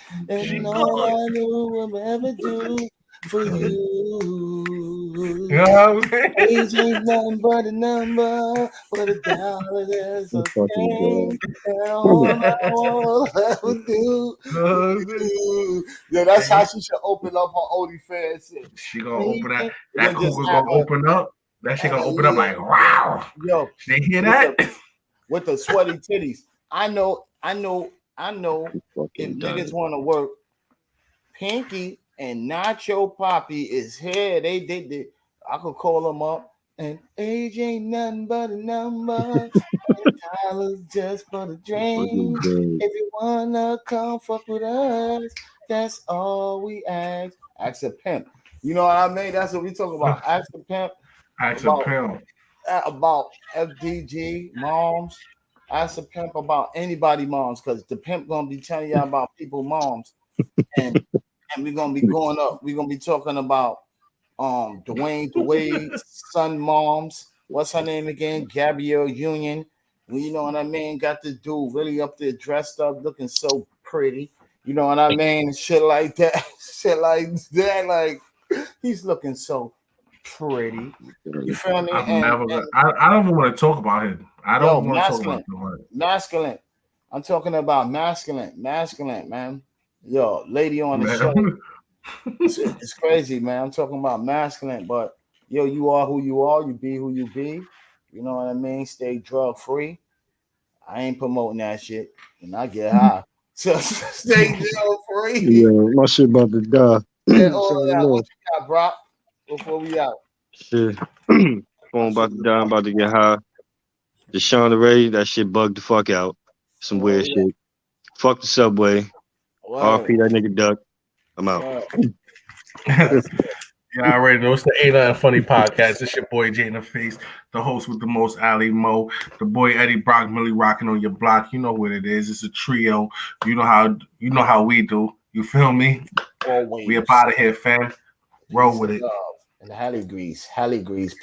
She and all good. I knew will ever do for You know you. what I'm saying? Age ain't nothing but a number, but a dollar is I'm a fucking chain, dead. and all I will ever do You know for what I'm saying? you. Yeah, that's how she should open up her Onlyfans. Shit. She gonna Age open that. ain't- That Then just cougar gonna open up. That shit have gonna a open up like little, wow. yo, They hear with that? the sweaty titties. I know. I'm If fucking niggas done. want to work, Pinky and Nacho Poppy is here. They I could call them up. And age ain't nothing but a number. $100 just for the drink. If you wanna come fuck with us, that's all we ask. Ask a pimp. You know what I mean? That's what we talk about. Ask a pimp. About FDG moms. Ask a pimp about anybody moms, because the pimp gonna be telling y'all about people moms, and we're gonna be going up. We're gonna be talking about Dwayne Wade's son moms. What's her name again? Gabrielle Union. You know what I mean? Got this dude really up there dressed up, looking so pretty. You know what I mean? Shit like that. Shit like that. Like, he's looking so pretty. You feel me? I don't even want to talk about him. I don't want to talk about him. Masculine. I'm talking about masculine, man. Yo, lady on the show. It's crazy, man. I'm talking about masculine, but yo, you are who you are. You be who you be. You know what I mean? Stay drug free. I ain't promoting that shit, and I get high. So stay drug free. Yeah, my shit about to die. Yeah, what you got, Brock? Before we out. Shit. Phone about to die. I'm about to get high. The Shanna Ray, that shit bugged the fuck out. Some weird shit. Fuck the subway. RP that nigga duck. I'm out. Yeah, I already know. It's the Ain't Nothing Funny podcast. It's your boy Jay in the Face, the host with the most, Ali Mo, the boy Eddie Brock, Millie rocking on your block. You know what it is. It's a trio. You know how we do. You feel me? Always. We up out of here, fam. Roll with it. And Halle Grease. Peace.